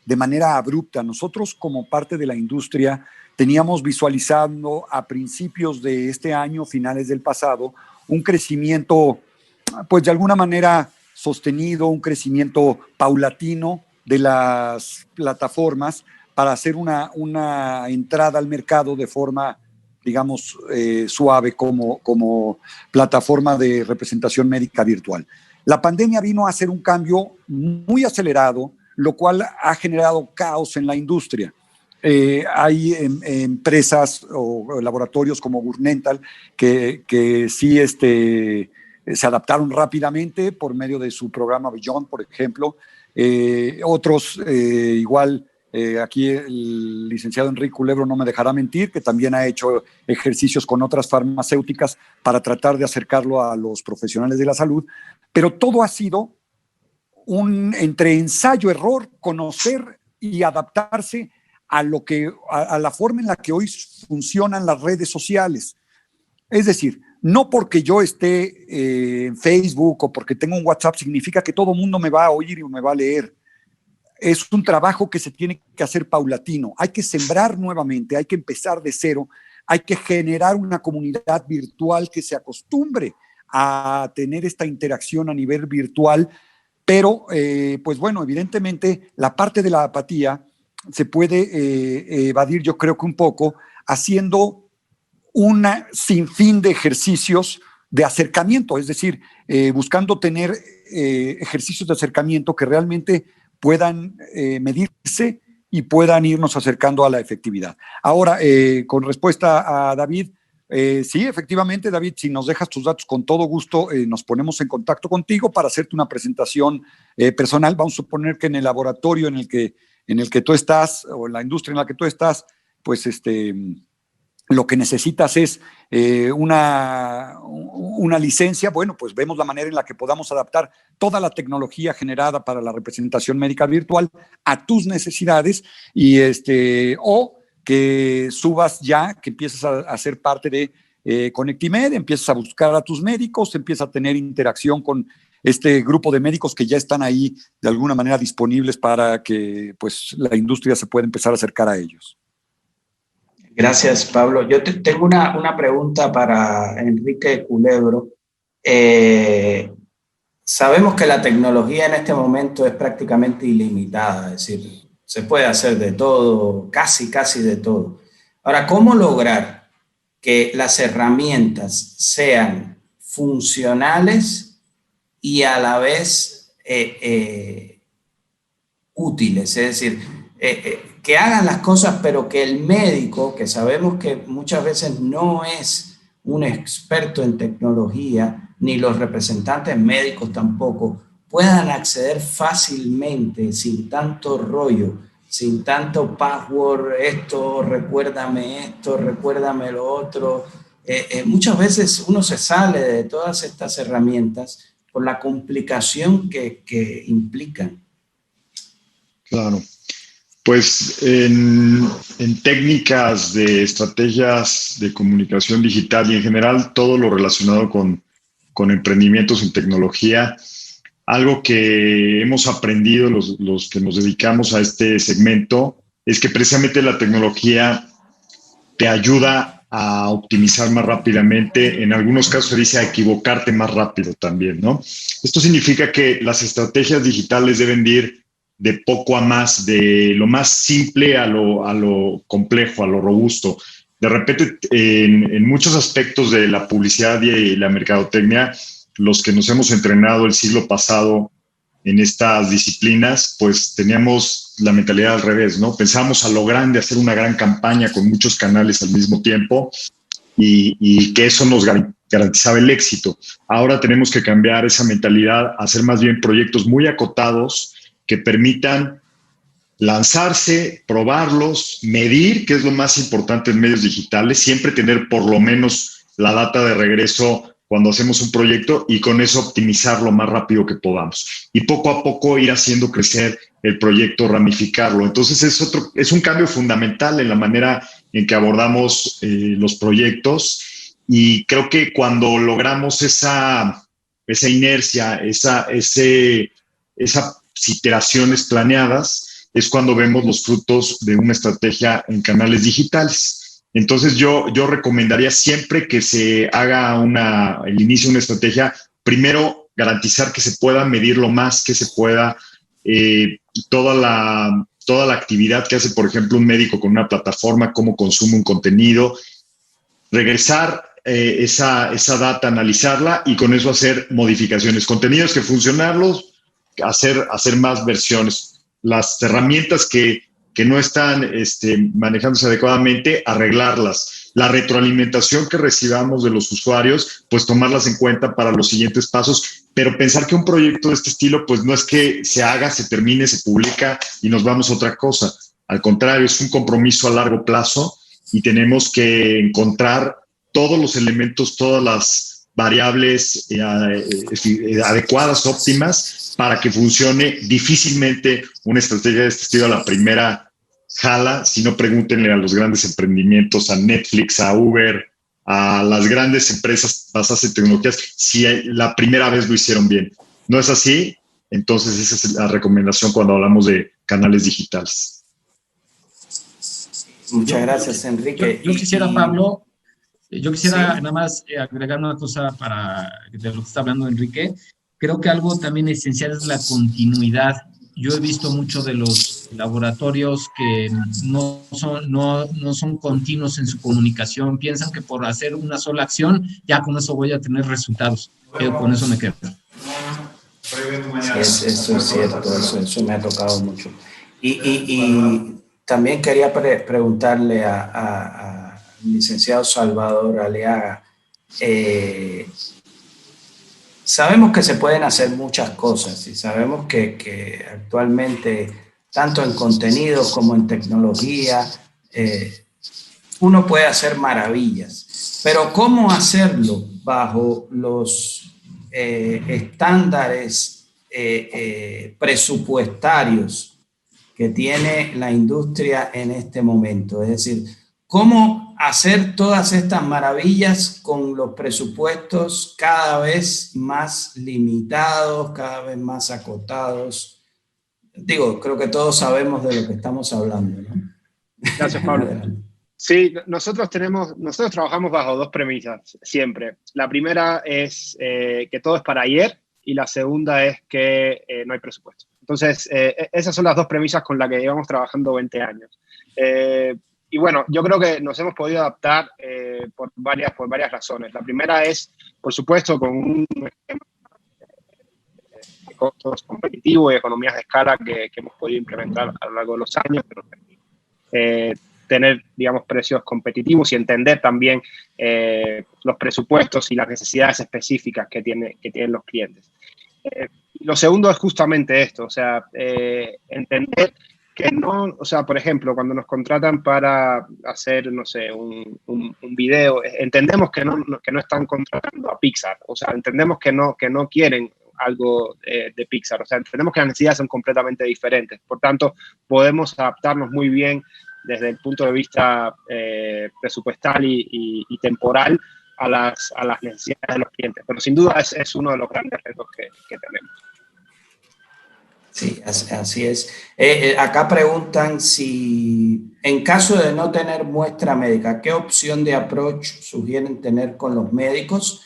de manera abrupta. Nosotros, como parte de la industria, teníamos visualizando a principios de este año, finales del pasado, un crecimiento, pues de alguna manera sostenido, un crecimiento paulatino de las plataformas para hacer una entrada al mercado de forma, digamos, suave como plataforma de representación médica virtual. La pandemia vino a hacer un cambio muy acelerado, lo cual ha generado caos en la industria. Hay empresas o laboratorios como Gurnental que sí se adaptaron rápidamente por medio de su programa Beyond, por ejemplo. Otros igual, aquí el licenciado Enrique Culebro no me dejará mentir, que también ha hecho ejercicios con otras farmacéuticas para tratar de acercarlo a los profesionales de la salud, pero todo ha sido entre ensayo-error, conocer y adaptarse a la forma en la que hoy funcionan las redes sociales. Es decir, no porque yo esté en Facebook o porque tengo un WhatsApp significa que todo el mundo me va a oír y me va a leer. Es un trabajo que se tiene que hacer paulatino. Hay que sembrar nuevamente, hay que empezar de cero, hay que generar una comunidad virtual que se acostumbre a tener esta interacción a nivel virtual, pero pues bueno, evidentemente la parte de la apatía se puede evadir, yo creo que un poco, haciendo un sinfín de ejercicios de acercamiento, es decir, buscando tener ejercicios de acercamiento que realmente puedan medirse y puedan irnos acercando a la efectividad. Ahora, con respuesta a David, sí, efectivamente, David, si nos dejas tus datos, con todo gusto nos ponemos en contacto contigo para hacerte una presentación personal. Vamos a suponer que en el laboratorio en el que tú estás, o en la industria en la que tú estás, pues lo que necesitas es una licencia. Bueno, pues vemos la manera en la que podamos adaptar toda la tecnología generada para la representación médica virtual a tus necesidades o que subas ya, que empieces a ser parte de Conectimed, empiezas a buscar a tus médicos, empiezas a tener interacción con este grupo de médicos que ya están ahí de alguna manera disponibles para que pues la industria se pueda empezar a acercar a ellos. Gracias, Pablo. Yo tengo una pregunta para Enrique Culebro. Sabemos que la tecnología en este momento es prácticamente ilimitada, es decir, se puede hacer de todo, casi de todo. Ahora, ¿cómo lograr que las herramientas sean funcionales y a la vez útiles? Es decir, que hagan las cosas, pero que el médico, que sabemos que muchas veces no es un experto en tecnología, ni los representantes médicos tampoco, puedan acceder fácilmente, sin tanto rollo, sin tanto password, recuérdame lo otro. Muchas veces uno se sale de todas estas herramientas por la complicación que implican. Claro. Pues en técnicas de estrategias de comunicación digital y en general todo lo relacionado con emprendimientos en tecnología, algo que hemos aprendido los que nos dedicamos a este segmento es que precisamente la tecnología te ayuda a optimizar más rápidamente, en algunos casos se dice a equivocarte más rápido también, ¿no? Esto significa que las estrategias digitales deben ir de poco a más, de lo más simple a lo complejo, a lo robusto. De repente, en muchos aspectos de la publicidad y la mercadotecnia, los que nos hemos entrenado el siglo pasado en estas disciplinas, pues teníamos la mentalidad al revés, ¿no? Pensábamos a lo grande, hacer una gran campaña con muchos canales al mismo tiempo y que eso nos garantizaba el éxito. Ahora tenemos que cambiar esa mentalidad, hacer más bien proyectos muy acotados que permitan lanzarse, probarlos, medir, que es lo más importante en medios digitales, siempre tener por lo menos la data de regreso cuando hacemos un proyecto y con eso optimizar lo más rápido que podamos. Y poco a poco ir haciendo crecer el proyecto, ramificarlo. Entonces es un cambio fundamental en la manera en que abordamos los proyectos y creo que cuando logramos esa inercia, esas iteraciones planeadas, es cuando vemos los frutos de una estrategia en canales digitales. Entonces yo recomendaría siempre que se haga el inicio de una estrategia, primero garantizar que se pueda medir lo más que se pueda toda la actividad que hace, por ejemplo, un médico con una plataforma, cómo consume un contenido, regresar esa data, analizarla y con eso hacer modificaciones. Contenidos que funcionarlos, hacer más versiones. Las herramientas que no están manejándose adecuadamente, arreglarlas. La retroalimentación que recibamos de los usuarios, pues tomarlas en cuenta para los siguientes pasos, pero pensar que un proyecto de este estilo, pues no es que se haga, se termine, se publica y nos vamos a otra cosa. Al contrario, es un compromiso a largo plazo y tenemos que encontrar todos los elementos, todas las variables adecuadas, óptimas, para que funcione. Difícilmente una estrategia de este estilo a la primera jala, si no pregúntenle a los grandes emprendimientos, a Netflix, a Uber, a las grandes empresas basadas en tecnologías, si la primera vez lo hicieron bien. ¿No es así? Entonces esa es la recomendación cuando hablamos de canales digitales. Muchas gracias, Enrique. Yo quisiera, Pablo, nada más agregar una cosa de lo que está hablando Enrique. Creo que algo también esencial es la continuidad. Yo he visto mucho de los laboratorios que no son continuos en su comunicación. Piensan que por hacer una sola acción, ya con eso voy a tener resultados. Con eso me quedo. Eso es cierto, eso me ha tocado mucho. Y también quería preguntarle al licenciado Salvador Aliaga. Sabemos que se pueden hacer muchas cosas y sabemos que actualmente, tanto en contenidos como en tecnología, uno puede hacer maravillas. Pero ¿cómo hacerlo bajo los estándares presupuestarios que tiene la industria en este momento? Es decir, ¿cómo hacer todas estas maravillas con los presupuestos cada vez más limitados, cada vez más acotados? Digo, creo que todos sabemos de lo que estamos hablando, ¿no? Gracias, Pablo. Sí, nosotros trabajamos bajo dos premisas siempre. La primera es que todo es para ayer y la segunda es que no hay presupuesto. Entonces, esas son las dos premisas con las que llevamos trabajando 20 años. Y bueno, yo creo que nos hemos podido adaptar por varias razones. La primera es, por supuesto, con un esquema de costos competitivos y economías de escala que hemos podido implementar a lo largo de los años, pero tener, digamos, precios competitivos y entender también los presupuestos y las necesidades específicas que tienen los clientes. Lo segundo es justamente esto, o sea, entender que no, o sea, por ejemplo, cuando nos contratan para hacer, no sé, un video, entendemos que no están contratando a Pixar, o sea, entendemos que no quieren algo de Pixar, o sea, entendemos que las necesidades son completamente diferentes, por tanto, podemos adaptarnos muy bien desde el punto de vista presupuestal y temporal a las necesidades de los clientes, pero sin duda es uno de los grandes retos que tenemos. Sí, así es. Acá preguntan si, en caso de no tener muestra médica, ¿qué opción de approach sugieren tener con los médicos?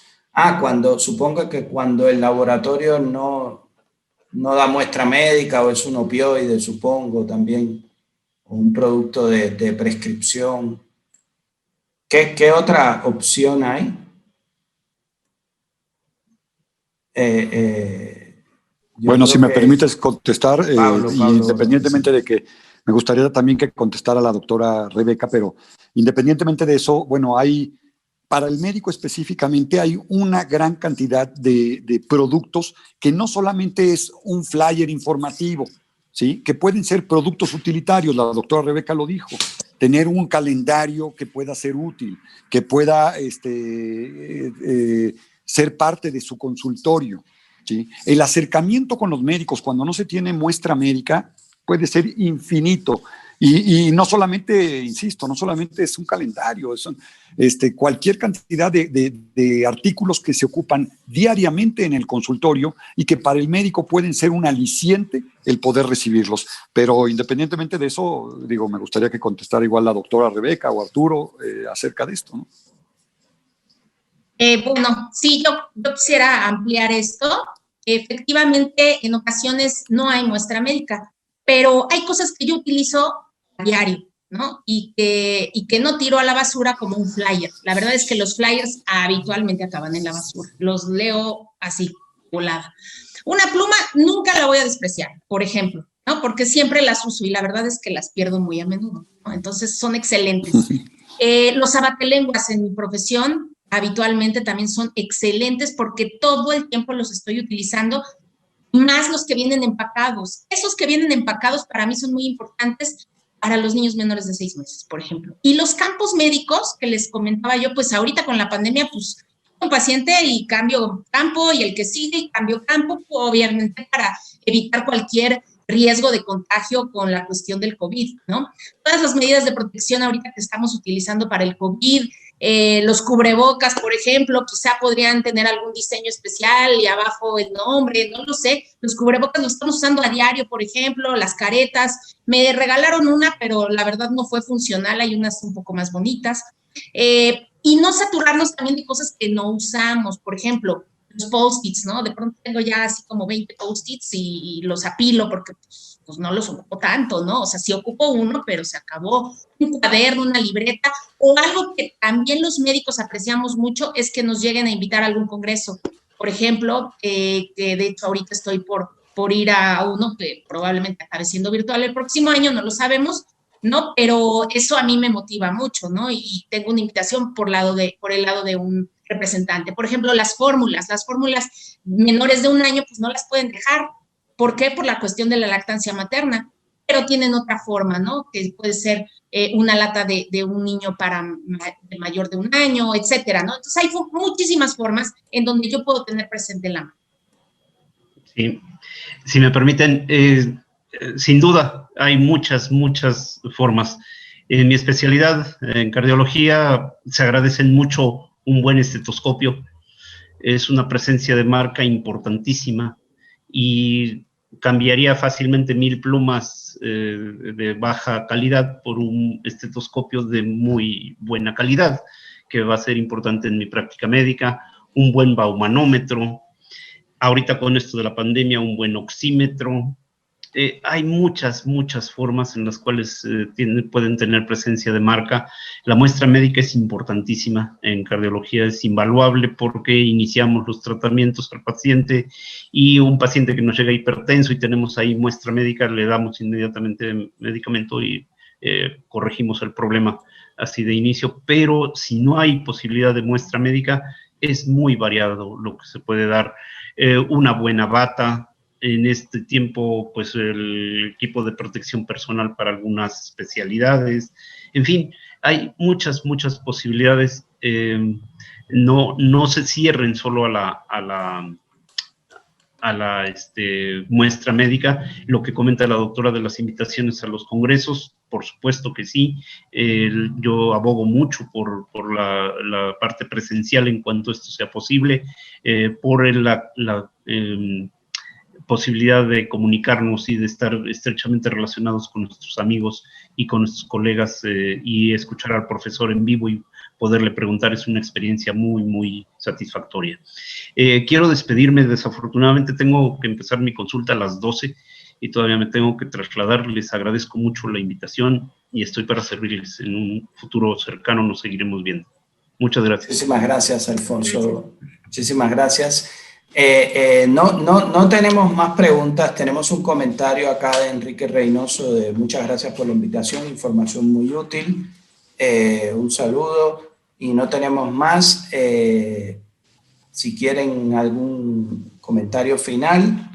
Supongo que cuando el laboratorio no da muestra médica o es un opioide, supongo también, o un producto de prescripción. ¿Qué otra opción hay? Bueno, si me permites contestar, Pablo, independientemente de que me gustaría también que contestara la doctora Rebeca, pero independientemente de eso, bueno, para el médico específicamente hay una gran cantidad de productos que no solamente es un flyer informativo, ¿sí? Que pueden ser productos utilitarios, la doctora Rebeca lo dijo, tener un calendario que pueda ser útil, que pueda ser parte de su consultorio. ¿Sí? El acercamiento con los médicos cuando no se tiene muestra médica puede ser infinito Y no solamente, insisto, no solamente es un calendario, son cualquier cantidad de artículos que se ocupan diariamente en el consultorio y que para el médico pueden ser un aliciente el poder recibirlos. Pero independientemente de eso, digo, me gustaría que contestara igual la doctora Rebeca o Arturo acerca de esto, ¿no? Bueno, sí, yo quisiera ampliar esto. Efectivamente, en ocasiones no hay muestra médica, pero hay cosas que yo utilizo a diario, ¿no? Y que no tiro a la basura como un flyer. La verdad es que los flyers habitualmente acaban en la basura. Los leo así, volada. Una pluma nunca la voy a despreciar, por ejemplo, ¿no? Porque siempre las uso y la verdad es que las pierdo muy a menudo, ¿no? Entonces son excelentes. Los abatelenguas en mi profesión habitualmente también son excelentes porque todo el tiempo los estoy utilizando, más los que vienen empacados. Esos que vienen empacados para mí son muy importantes para los niños menores de 6 meses, por ejemplo. Y los campos médicos que les comentaba yo, pues ahorita con la pandemia, pues un paciente y cambio campo y el que sigue y cambio campo, obviamente para evitar cualquier riesgo de contagio con la cuestión del COVID, ¿no? Todas las medidas de protección ahorita que estamos utilizando para el COVID, los cubrebocas, por ejemplo, quizá podrían tener algún diseño especial y abajo el nombre, no lo sé. Los cubrebocas los estamos usando a diario, por ejemplo, las caretas. Me regalaron una, pero la verdad no fue funcional, hay unas un poco más bonitas. Y no saturarnos también de cosas que no usamos, por ejemplo, los post-its, ¿no? De pronto tengo ya así como 20 post-its y los apilo porque pues no los ocupo tanto, ¿no? O sea, sí ocupo uno, pero se acabó. Un cuaderno, una libreta, o algo que también los médicos apreciamos mucho es que nos lleguen a invitar a algún congreso. Por ejemplo, que de hecho ahorita estoy por ir a uno que probablemente acabe siendo virtual el próximo año, no lo sabemos, ¿no? Pero eso a mí me motiva mucho, ¿no? Y tengo una invitación por el lado de un representante. Por ejemplo, las fórmulas menores de 1 año, pues no las pueden dejar. ¿Por qué? Por la cuestión de la lactancia materna, pero tienen otra forma, ¿no? Que puede ser una lata de un niño de mayor de 1 año, etcétera, ¿no? Entonces hay muchísimas formas en donde yo puedo tener presente la mano. Sí, si me permiten, sin duda hay muchas formas. En mi especialidad, en cardiología, se agradecen mucho un buen estetoscopio. Es una presencia de marca importantísima y cambiaría fácilmente 1000 plumas de baja calidad por un estetoscopio de muy buena calidad, que va a ser importante en mi práctica médica. Un buen baumanómetro. Ahorita con esto de la pandemia, un buen oxímetro. Hay muchas formas en las cuales pueden tener presencia de marca. La muestra médica es importantísima, en cardiología es invaluable porque iniciamos los tratamientos al paciente y un paciente que nos llega hipertenso y tenemos ahí muestra médica, le damos inmediatamente medicamento y corregimos el problema así de inicio, pero si no hay posibilidad de muestra médica, es muy variado lo que se puede dar. Una buena bata. En este tiempo, pues el equipo de protección personal para algunas especialidades. En fin, hay muchas posibilidades. No se cierren solo a la muestra médica. Lo que comenta la doctora de las invitaciones a los congresos, por supuesto que sí. Yo abogo mucho por la parte presencial en cuanto esto sea posible, por la posibilidad de comunicarnos y de estar estrechamente relacionados con nuestros amigos y con nuestros colegas y escuchar al profesor en vivo y poderle preguntar es una experiencia muy satisfactoria. Quiero despedirme, desafortunadamente tengo que empezar mi consulta a las 12 y todavía me tengo que trasladar. Les agradezco mucho la invitación y estoy para servirles. En un futuro cercano nos seguiremos viendo. Muchas gracias. Muchísimas gracias, Alfonso. Muchísimas gracias. No tenemos más preguntas, tenemos un comentario acá de Enrique Reynoso de muchas gracias por la invitación, información muy útil, un saludo y no tenemos más. Si quieren algún comentario final,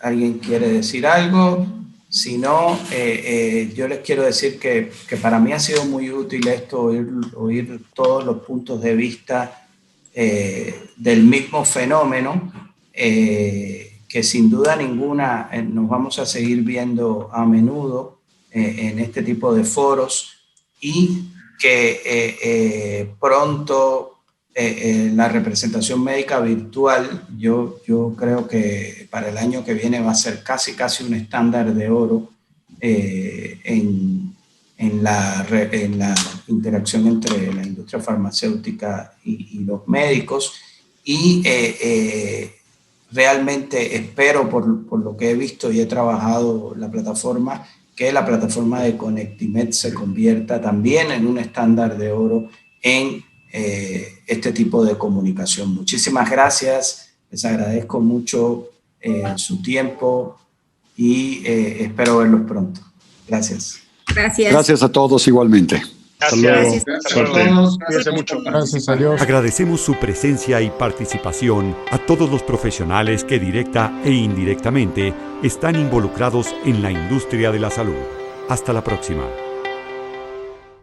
¿alguien quiere decir algo? Si no, yo les quiero decir que para mí ha sido muy útil esto, oír todos los puntos de vista del mismo fenómeno, que que sin duda ninguna nos vamos a seguir viendo a menudo en este tipo de foros, y que pronto la representación médica virtual, yo creo que para el año que viene va a ser casi un estándar de oro en la interacción entre la industria farmacéutica y los médicos, y realmente espero, por lo que he visto y he trabajado la plataforma, que la plataforma de Conectimed se convierta también en un estándar de oro en este tipo de comunicación. Muchísimas gracias, les agradezco mucho su tiempo y espero verlos pronto. Gracias. Gracias. Gracias a todos igualmente. Gracias. Gracias a todos. Cuídense mucho. Gracias a Dios. Agradecemos su presencia y participación a todos los profesionales que directa e indirectamente están involucrados en la industria de la salud. Hasta la próxima.